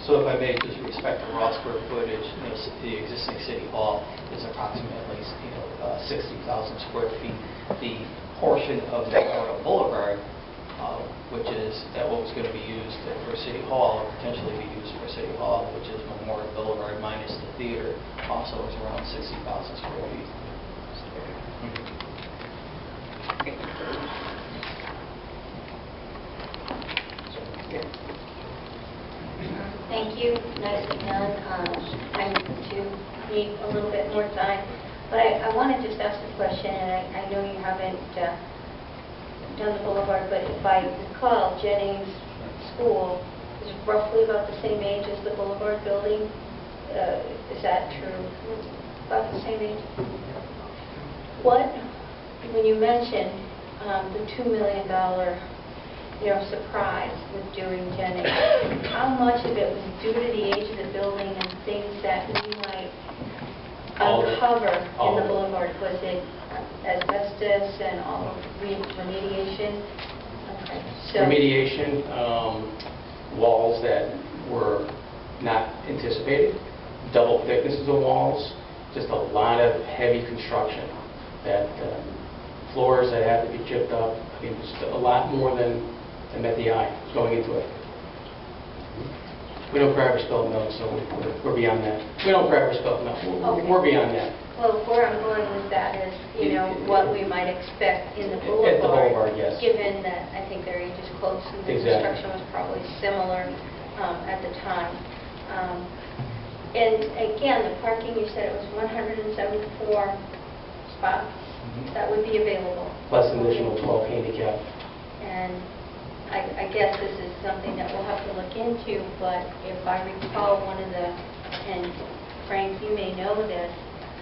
Speaker 1: So if I may, just respect the raw square footage, the existing City Hall is approximately, 60,000 square feet. The portion of Memorial Boulevard, which is what was going to be used for City Hall, or potentially be used for City Hall, which is Memorial Boulevard minus the theater, also is around 60,000 square feet.
Speaker 6: Thank you. Nicely done. I do need a little bit more time, but I want to just ask a question, and I know you haven't done the boulevard, but if I recall, Jennings School is roughly about the same age as the boulevard building. Is that true? About the same age? When you mentioned the $2 million surprise with doing Jennings, how much of it was due to the age of the building and things that we might uncover in the boulevard? Was it asbestos and all of remediation? Okay. So
Speaker 7: Remediation, walls that were not anticipated, double thicknesses of walls, just a lot of heavy construction, that floors that had to be chipped up. I mean, just a lot more than met the eye going into it. We don't forever spell milk, so we're beyond that. We don't forever spell milk. We're beyond that.
Speaker 6: well, where I'm going with that is, what we might expect in the boulevard.
Speaker 7: At the boulevard, yes.
Speaker 6: Given that I think their age is close and the construction was probably similar at the time. And again, the parking, you said it was 174 spots that would be available.
Speaker 7: Plus an additional 12 handicap.
Speaker 6: And I guess this is something that we'll have to look into, but if I recall and Frank, you may know this,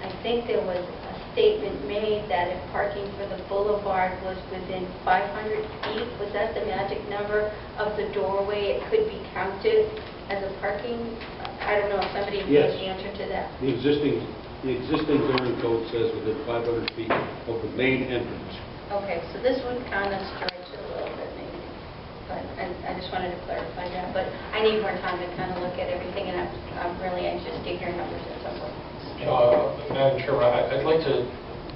Speaker 6: I think there was a statement made that if parking for the boulevard was within 500 feet, was that the magic number of the doorway, it could be counted as a parking? I don't know if somebody knows the answer to that.
Speaker 12: The existing zoning code says within 500 feet of the main entrance.
Speaker 6: Okay, so this would kind of stretch it a little bit maybe, but I just wanted to clarify that. But I need more time to kind of look at everything, and I'm really anxious to hear numbers at some point.
Speaker 2: Madam Chairman, I'd like to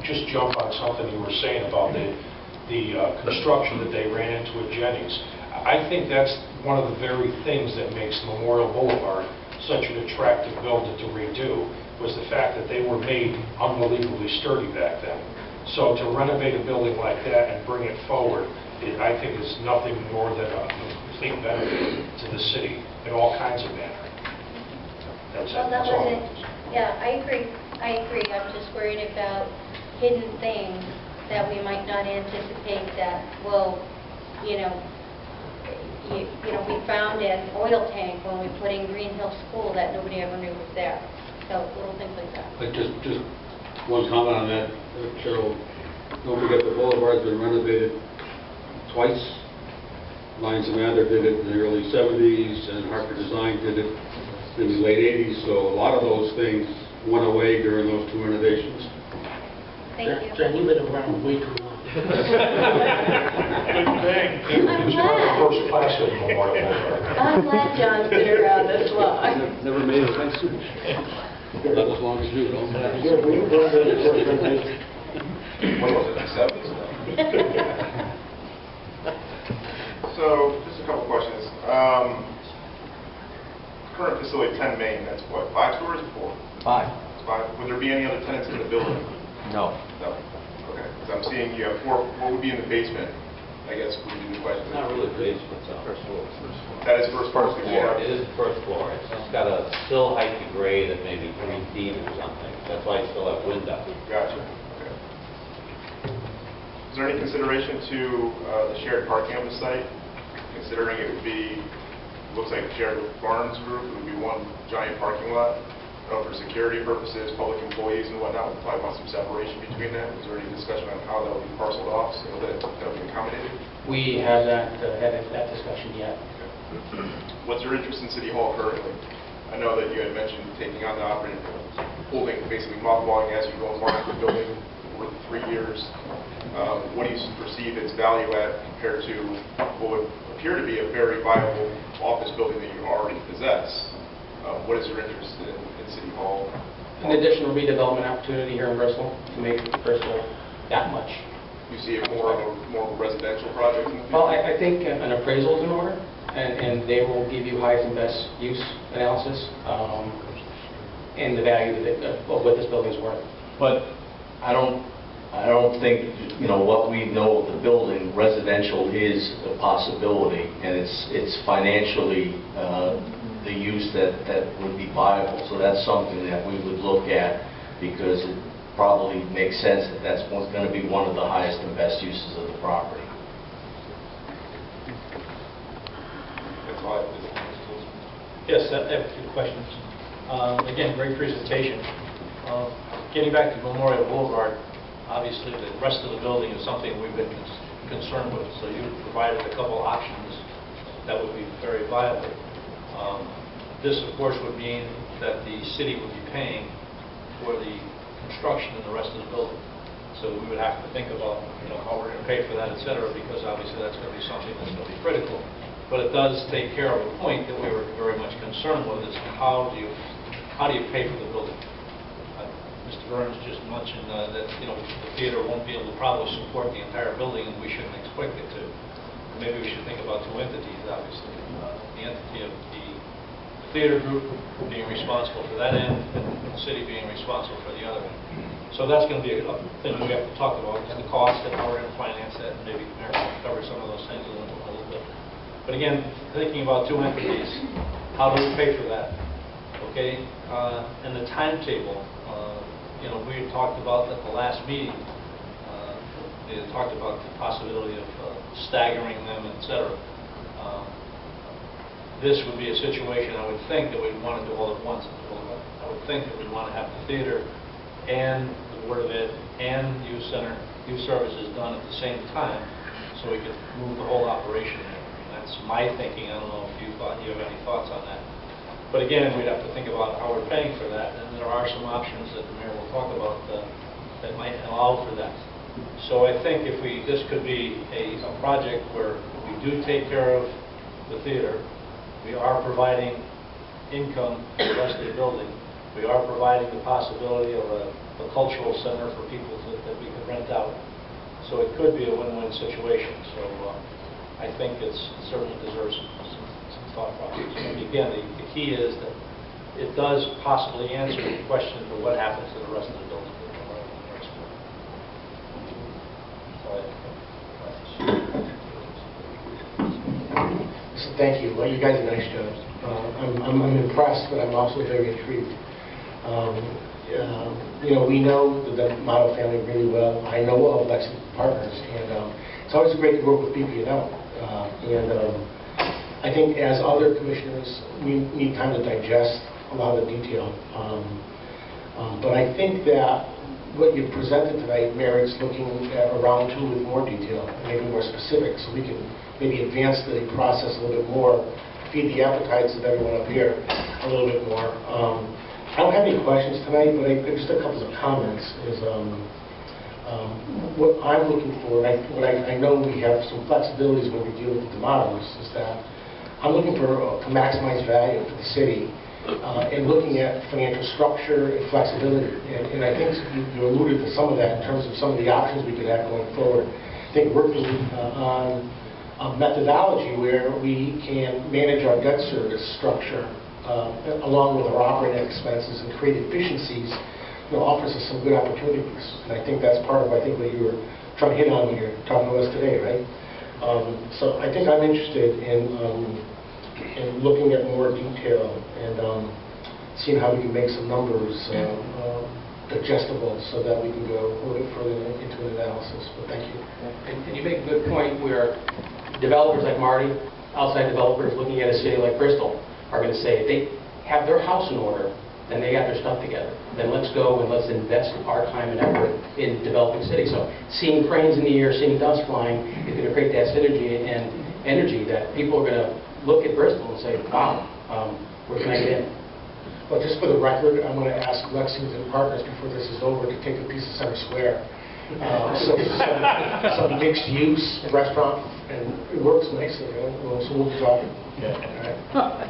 Speaker 2: just jump on something you were saying about the construction that they ran into at Jennings. I think that's one of the very things that makes Memorial Boulevard such an attractive building to redo, was the fact that they were made unbelievably sturdy back then. So to renovate a building like that and bring it forward, I think is nothing more than a complete benefit to the city in all kinds of manner. That's
Speaker 6: Well, that
Speaker 2: that's all.
Speaker 6: was it. Yeah, I agree. I'm just worried about hidden things that we might not anticipate that, we found an oil tank when we put in Green Hill School that nobody ever knew was there. So little things like that.
Speaker 12: But just one comment on that, Cheryl. Don't forget the boulevard's been renovated twice. Lions of Mather did it in the early 70s, and Hartford Design did it in the late 80s. So a lot of those things went away during those two renovations.
Speaker 6: Thank you.
Speaker 9: John, you've been around way too long.
Speaker 2: It was our first class at Memorial Boulevard.
Speaker 6: I'm glad John's been around this long.
Speaker 12: Never made a fence. Not as long as you, though.
Speaker 10: What was it, the 70s?
Speaker 14: So, just a couple questions. Current facility 10 Main, that's what, 5 stories or 4?
Speaker 3: 5.
Speaker 14: It's 5. Would there be any other tenants in the building?
Speaker 3: No.
Speaker 14: No. Okay. Because I'm seeing you have 4. What would be in the basement? I guess would be the question.
Speaker 15: It's not really basement, it's first floor.
Speaker 14: That is first floor.
Speaker 15: Yeah, it is the first floor. It's got a sill height to grade of maybe 3 feet or something. That's why it's still have window.
Speaker 14: Gotcha. Okay. Is there any consideration to the shared parking on the site? Considering it would be, looks like shared with Barnes Group, it would be one giant parking lot. For security purposes, public employees and whatnot, we'll talk about some separation between them. Is there any discussion on how that would be parceled off so that would be accommodated?
Speaker 7: We have not had that discussion yet.
Speaker 14: Okay. What's your interest in City Hall currently? I know that you had mentioned taking on the operating, holding, basically mothballing as you go and market the building for 3 years. What do you perceive its value at compared to what would appear to be a very viable office building that you already possess? What is your interest in City Hall?
Speaker 7: An additional redevelopment opportunity here in Bristol to make Bristol that much.
Speaker 14: You see it more of a residential project in the future?
Speaker 7: Well, I think an appraisal is in order, and they will give you highest and best use analysis and the value of what this building is worth.
Speaker 4: But I don't think, what we know of the building, residential is a possibility, and it's financially the use that would be viable. So that's something that we would look at, because it probably makes sense that that's going to be one of the highest and best uses of the property.
Speaker 14: That's all I have.
Speaker 1: Yes, I have a few questions. Again, great presentation. Getting back to Memorial Boulevard, obviously the rest of the building is something we've been concerned with, so you provided a couple options that would be very viable. This, of course, would mean that the city would be paying for the construction in the rest of the building. So we would have to think about, how we're going to pay for that, et cetera, because obviously that's going to be something that's going to be critical. But it does take care of a point that we were very much concerned with, is how do you pay for the building? Mr. Burns just mentioned that the theater won't be able to probably support the entire building, and we shouldn't expect it to. Maybe we should think about 2 entities, obviously. The entity of the theater group being responsible for that end, and the city being responsible for the other end. So that's going to be a thing we have to talk about, is the cost and how we're going to finance that, and maybe Mayor will cover some of those things a little bit. But again, thinking about 2 entities, how do we pay for that? Okay, and the timetable. We had talked about at the last meeting, they had talked about the possibility of staggering them, et cetera. This would be a situation, I would think, that we'd want to do all at once. I would think that we'd want to have the theater and the Board of Ed and youth center, youth services done at the same time, so we could move the whole operation there. That's my thinking. I don't know if you have any thoughts on that. But again, we'd have to think about how we're paying for that, and there are some options that the mayor will talk about that might allow for that. So I think this could be a project where we do take care of the theater, we are providing income for the rest of the building, we are providing the possibility of a cultural center for people that we could rent out. So it could be a win-win situation. So I think it certainly deserves some thought process. And again, the key is that it does possibly answer the question of what happens to the rest of the building.
Speaker 9: Thank you. Well, you guys did a nice job. I'm impressed, but I'm also very intrigued. We know the Motto family really well. I know of Lexington Partners, and it's always great to work with people you know. I think as other commissioners, we need time to digest a lot of the detail. But I think that what you presented tonight merits looking at around to with more detail, maybe more specific, so we can maybe advance the process a little bit more, feed the appetites of everyone up here a little bit more. I don't have any questions tonight, but just a couple of comments is what I'm looking for, and I know we have some flexibilities when we deal with the models, is that I'm looking for to maximize value for the city and looking at financial structure and flexibility. And I think you alluded to some of that in terms of some of the options we could have going forward. I think working on a methodology where we can manage our debt service structure along with our operating expenses and create efficiencies, offers us some good opportunities. And I think that's part of, what you were trying to hit on when you're talking to us today, right? So I think I'm interested in looking at more detail and seeing how we can make some numbers digestible so that we can go a little bit further into an analysis. But thank you.
Speaker 7: And you make a good point where developers like Marty, outside developers looking at a city like Bristol, are going to say if they have their house in order, then they got their stuff together. Then let's go and let's invest our time and effort in developing cities. So seeing cranes in the air, seeing dust flying is going to create that synergy and energy that people are going to look at Bristol and say, wow, where can I get in?
Speaker 9: Well, just for the record, I'm going to ask Lexington Partners before this is over to take a piece of Center Square. Some mixed-use restaurant, and it works nicely. So we'll be talking. Yeah. All right.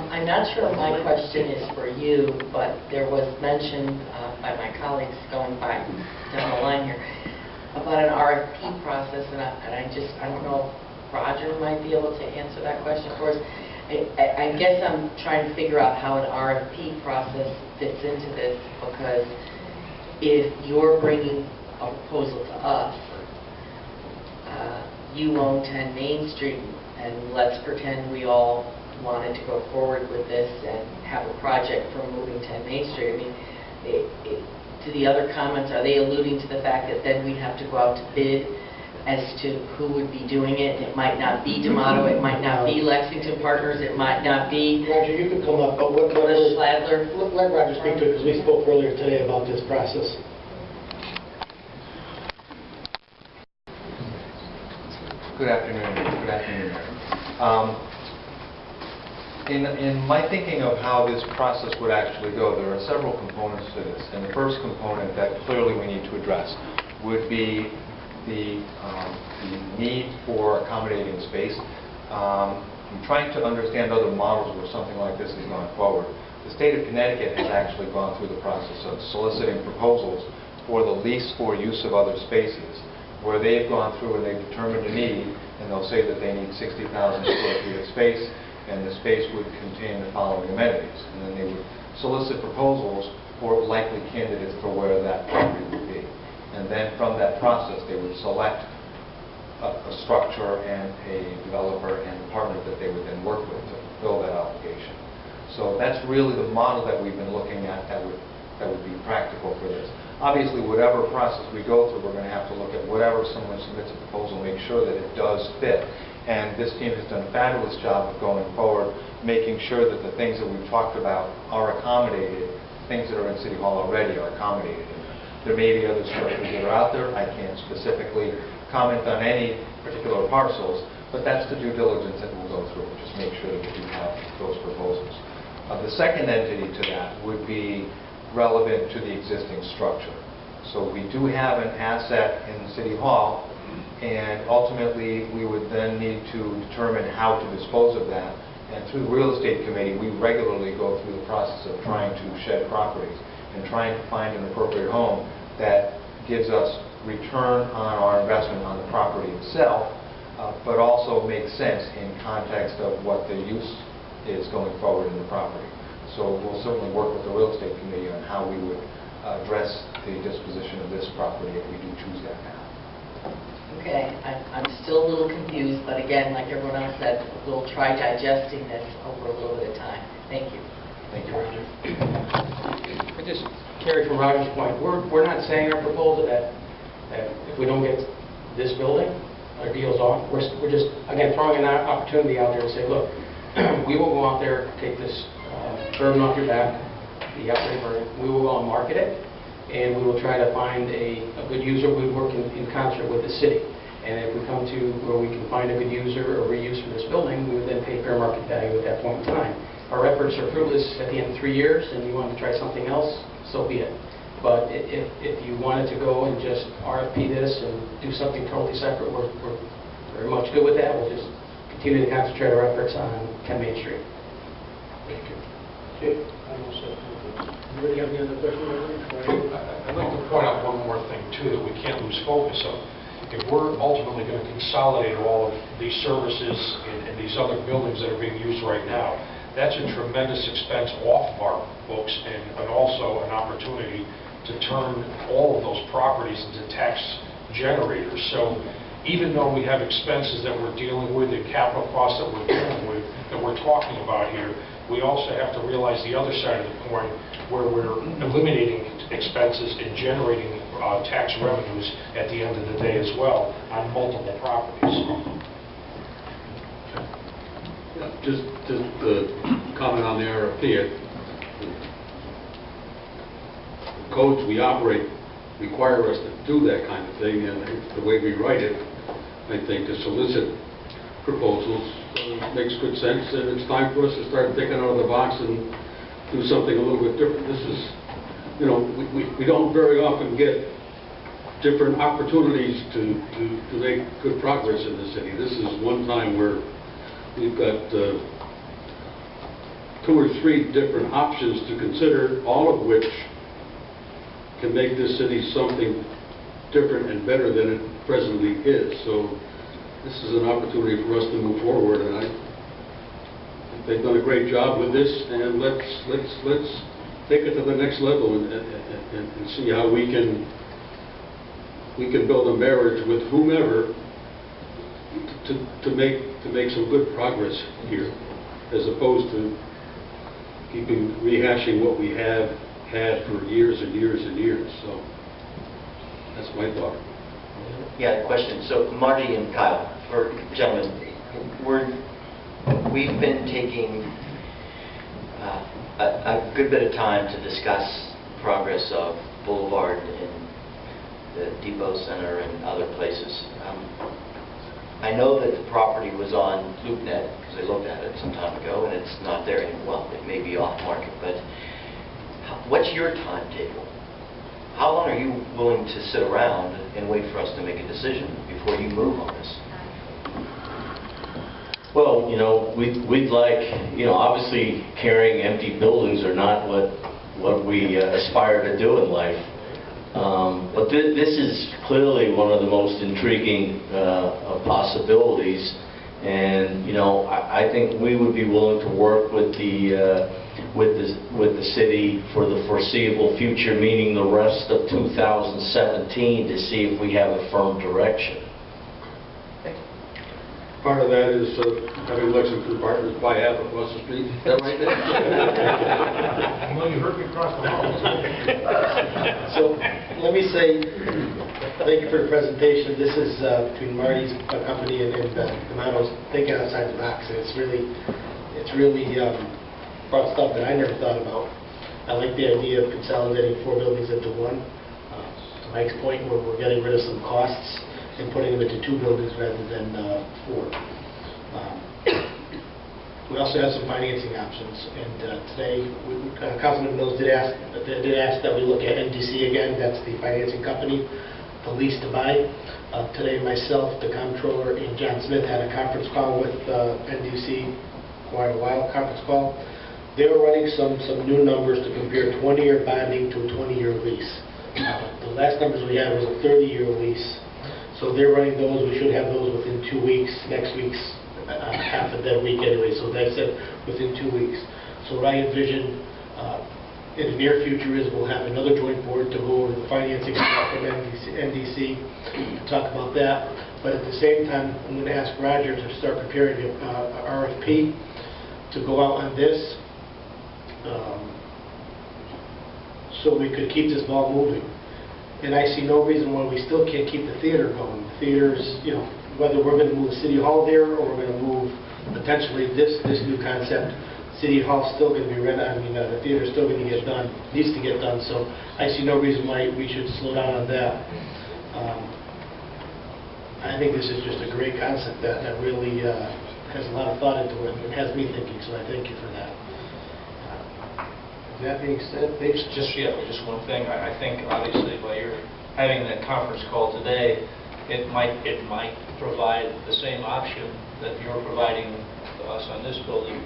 Speaker 8: I'm not sure if my question is for you, but there was mention by my colleagues going by down the line here about an RFP process, and I don't know if Roger might be able to answer that question for us. I guess I'm trying to figure out how an RFP process fits into this, because if you're bringing a proposal to us, you own 10 Main Street, and let's pretend we all wanted to go forward with this and have a project for moving 10 Main Street. I mean, to the other comments, are they alluding to the fact that then we'd have to go out to bid as to who would be doing it? It might not be D'Amato, it might not be Lexington Partners, it might not be
Speaker 9: Roger, you could come up, but let Roger speak to it, because we spoke earlier today about this process.
Speaker 16: Good afternoon. Good afternoon. In my thinking of how this process would actually go, there are several components to this. And the first component that clearly we need to address would be the need for accommodating space. I'm trying to understand other models where something like this has gone forward. The state of Connecticut has actually gone through the process of soliciting proposals for the lease for use of other spaces, where they've gone through and they've determined a need, and they'll say that they need 60,000 square feet of space, and the space would contain the following amenities. And then they would solicit proposals for likely candidates for where that property would be. And then from that process, they would select a structure and a developer and a partner that they would then work with to fulfill that obligation. So that's really the model that we've been looking at that would be practical for this. Obviously, whatever process we go through, we're going to have to look at whatever someone submits a proposal, make sure that it does fit. And this team has done a fabulous job of going forward, making sure that the things that we've talked about are accommodated, things that are in City Hall already are accommodated. There may be other structures that are out there. I can't specifically comment on any particular parcels, but that's the due diligence that we'll go through, just make sure that we do have those proposals. The second entity to that would be relevant to the existing structure. So we do have an asset in City Hall, and ultimately we would then need to determine how to dispose of that. And through the Real Estate Committee, we regularly go through the process of trying to shed properties and trying to find an appropriate home that gives us return on our investment on the property itself, but also makes sense in context of what the use is going forward in the property. So we'll certainly work with the Real Estate Committee on how we would address the disposition of this property if we do choose that path.
Speaker 8: Okay, I'm still a little confused, but again, like everyone else said, we'll try digesting this over a little bit of time. Thank you.
Speaker 16: Thank you, Roger.
Speaker 7: I just carry from Roger's point, we're not saying our proposal that if we don't get this building, our deal's off. We're just, again, throwing an opportunity out there to say, look, we will go out there, take this burden off your back, the upgrade burden. We will go and market it, and we will try to find a good user. We work in concert with the city. And if we come to where we can find a good user or reuse for this building, we would then pay fair market value at that point in time. Our efforts are fruitless at the end of 3 years, and you want to try something else, so be it. But if you wanted to go and just RFP this and do something totally separate, we're very much good with that. We'll just continue to concentrate our efforts on 10 Main Street.
Speaker 9: Thank you. Okay, anybody have any other questions?
Speaker 2: I'd like to point out one more thing, too, that we can't lose focus of. If we're ultimately going to consolidate all of these services in these other buildings that are being used right now, that's a tremendous expense off of our books and also an opportunity to turn all of those properties into tax generators. So even though we have expenses that we're dealing with and capital costs that we're dealing with, that we're talking about here, we also have to realize the other side of the coin where we're eliminating expenses and generating tax revenues at the end of the day as well on multiple properties.
Speaker 12: Yeah, just to comment on the RFP, the codes we operate require us to do that kind of thing, and the way we write it, I think, to solicit proposals makes good sense, and it's time for us to start thinking out of the box and do something a little bit different. This is, you know, we don't very often get different opportunities to make good progress in the city. This is one time where we've got 2 or 3 different options to consider, all of which can make this city something different and better than it presently is. So this is an opportunity for us to move forward, and I think they've done a great job with this, and let's take it to the next level and see how we can build a marriage with whomever to make some good progress here, as opposed to rehashing what we have had for years and years and years. So that's my thought.
Speaker 17: Yeah, question. So Marty and Kyle, gentlemen, we've been taking a good bit of time to discuss progress of Boulevard and the Depot Center and other places. I know that the property was on LoopNet because I looked at it some time ago, and it's not there anymore. Well, it may be off market, but what's your timetable? How long are you willing to sit around and wait for us to make a decision before you move on this?
Speaker 4: Well, you know, we'd like, you know, obviously carrying empty buildings are not what we aspire to do in life. But this is clearly one of the most intriguing possibilities, and you know, I think we would be willing to work with the city for the foreseeable future, meaning the rest of 2017, to see if we have a firm direction.
Speaker 12: Part of that is having Lexington Partners buy half across the street. Is that right?
Speaker 9: Well, you heard me across the hall. So let me say thank you for the presentation. This is between Marty's company and Camano's thinking outside the box, and it's really brought stuff that I never thought about. I like the idea of consolidating 4 buildings into one. To Mike's point, we're getting rid of some costs and putting them into 2 buildings rather than 4. We also have some financing options, and today Councilman Mills did ask that we look at NDC again. That's the financing company, the lease to buy. Today myself, the comptroller, and John Smith had a conference call with NDC, quite a while conference call. They were running some new numbers to compare 20-year bonding to a 20-year lease. The last numbers we had was a 30-year lease. So they're running those. We should have those within 2 weeks. Next week's half of that week anyway. So they said within 2 weeks. So what I envision in the near future is we'll have another joint board to go over the financing stuff from NDC to talk about that. But at the same time, I'm going to ask Roger to start preparing an RFP to go out on this, so we could keep this ball moving. And I see no reason why we still can't keep the theater going. The theater's, you know, whether we're going to move the City Hall there or we're going to move potentially this new concept, City Hall's still going to be rented. I mean, the theater's still going to get done, needs to get done. So I see no reason why we should slow down on that. I think this is just a great concept that really has a lot of thought into it and has me thinking, so I thank you for that. That being said, Dave?
Speaker 1: Just one thing. I think obviously while you're having that conference call today, it might provide the same option that you're providing to us on this building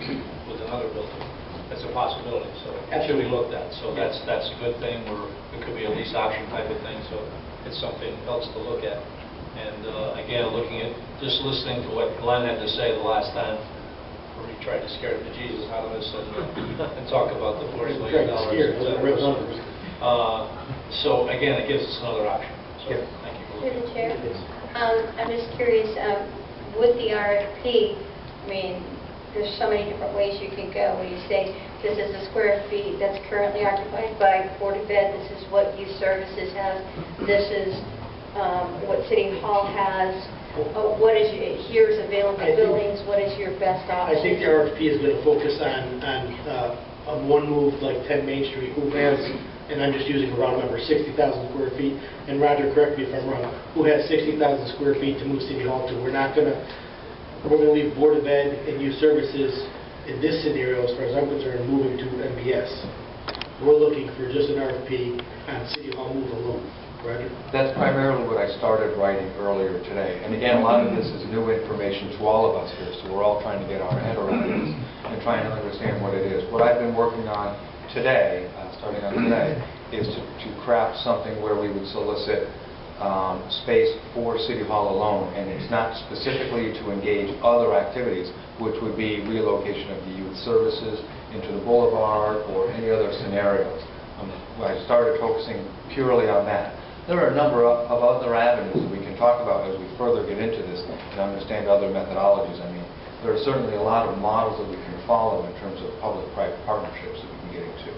Speaker 1: with another building. That's a possibility, so it should be looked at. So that's a good thing, or it could be a lease option type of thing, so it's something else to look at. And again, looking at, just listening to what Glenn had to say the last time, where he tried to scare the Jesus out of us and talk about the $40 million. So again, it gives us another option. So thank you.
Speaker 6: Through the chair, I'm just curious, with the RFP, I mean, there's so many different ways you can go. When you say this is the square feet that's currently occupied by Board of Ed, this is what youth services has, this is what City Hall has, what is, here's available buildings, what is your best option?
Speaker 9: I think the RFP is going to focus on one move like 10 Main Street, who has, and I'm just using a round number, 60,000 square feet, and Roger, correct me if I'm wrong, who has 60,000 square feet to move City Hall to. We're going to leave Board of Ed and Youth Services in this scenario, as far as I'm concerned, moving to MBS. We're looking for just an RFP on City Hall move alone. Roger?
Speaker 16: That's primarily what I started writing earlier today. And again, a lot of this is new information to all of us here, so we're all trying to get our head around this and trying to understand what it is. What I've been working on today, starting on today, is to craft something where we would solicit space for City Hall alone, and it's not specifically to engage other activities, which would be relocation of the youth services into the boulevard or any other scenarios. I started focusing purely on that. There are a number of other avenues that we can talk about as we further get into this and understand other methodologies. I mean, there are certainly a lot of models that we can follow in terms of public-private partnerships that we can get into.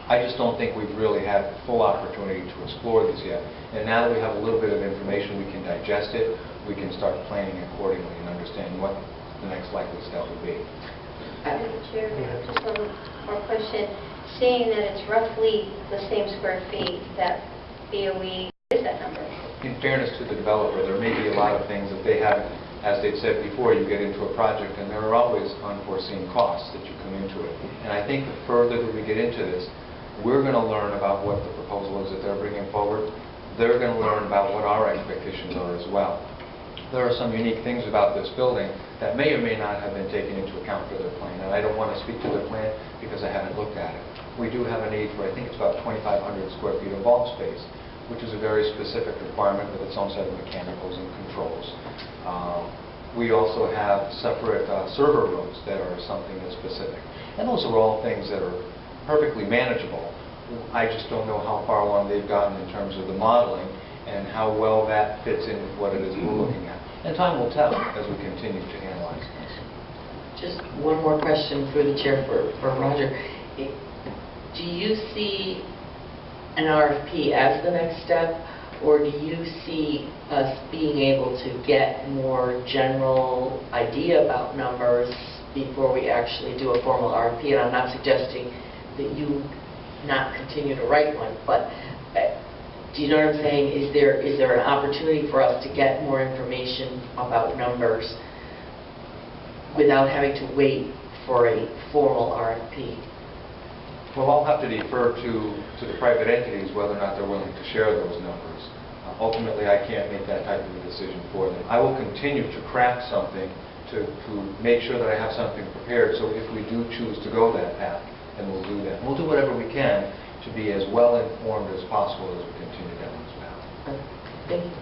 Speaker 16: I just don't think we've really had full opportunity to explore these yet. And now that we have a little bit of information, we can digest it, we can start planning accordingly and understand what the next likely step would be.
Speaker 6: Chair, just one more question. Seeing that it's roughly the same square feet that BOE, is that number?
Speaker 16: In fairness to the developer, there may be a lot of things that they have, as they've said before, you get into a project and there are always unforeseen costs that you come into it. And I think the further that we get into this, we're going to learn about what the proposal is that they're bringing forward. They're going to learn about what our expectations are as well. There are some unique things about this building that may or may not have been taken into account for their plan. And I don't want to speak to their plan because I haven't looked at it. We do have a need for, I think it's about 2,500 square feet of vault space, which is a very specific requirement with its own set of mechanicals and controls. We also have separate server rooms that are something that's specific. And those are all things that are perfectly manageable. I just don't know how far along they've gotten in terms of the modeling and how well that fits in with what it is we're looking at. And time will tell as we continue to analyze this.
Speaker 8: Just one more question through the chair for Roger. Do you see an RFP as the next step, or do you see us being able to get more general idea about numbers before we actually do a formal RFP? And I'm not suggesting that you not continue to write one, but do you know what I'm saying? Is there an opportunity for us to get more information about numbers without having to wait for a formal RFP?
Speaker 16: Well, I'll have to defer to the private entities whether or not they're willing to share those numbers. Ultimately, I can't make that type of a decision for them. I will continue to craft something to make sure that I have something prepared, so if we do choose to go that path, then we'll do that. We'll do whatever we can to be as well informed as possible as we continue down this path.
Speaker 8: Thank you.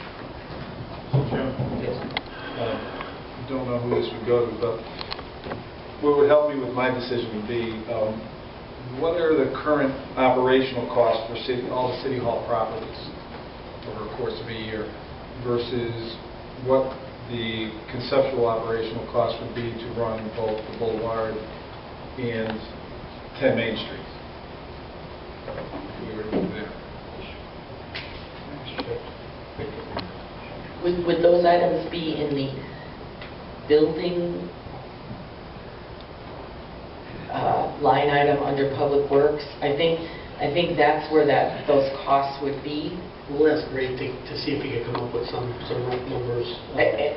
Speaker 10: Jim? Yes. I don't know who this would go to, but what would help me with my decision would be what are the current operational costs for all the City Hall properties over the course of a year versus what the conceptual operational cost would be to run both the Boulevard and 10 Main Street. We were there.
Speaker 8: Would those items be in the building line item under Public Works? I think I think that's where those costs would be.
Speaker 9: We'll ask Ray to see if he can come up with some rough numbers.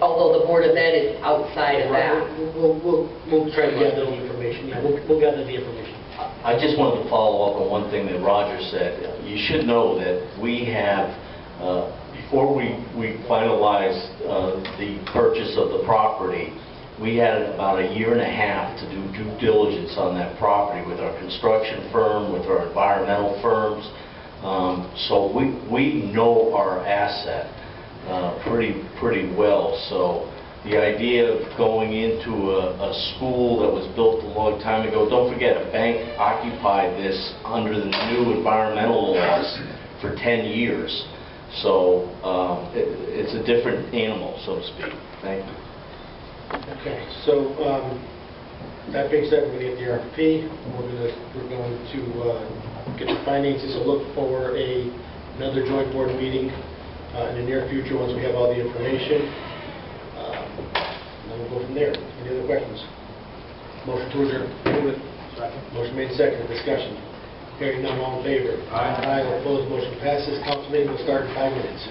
Speaker 8: Although the Board of Ed is outside of that.
Speaker 9: We'll try to gather the information. Yeah, we'll gather the information.
Speaker 4: I just wanted to follow up on one thing that Roger said. You should know that we have, before we finalized the purchase of the property, we had about a year and a half to do due diligence on that property with our construction firm, with our environmental firms. So we know our asset pretty well. So the idea of going into a school that was built a long time ago, don't forget, a bank occupied this under the new environmental laws for 10 years. So it's a different animal, so to speak. Thank you.
Speaker 9: Okay, so that being said, we're going to get the RFP. We're going to get the finances to look for another joint board meeting in the near future once we have all the information. And then we'll go from there. Any other questions? Motion to adjourn. Move it. Second. Motion made second. Discussion. Hearing none, all in favor? Aye. Aye. Opposed. Motion passes. Council meeting will start in 5 minutes.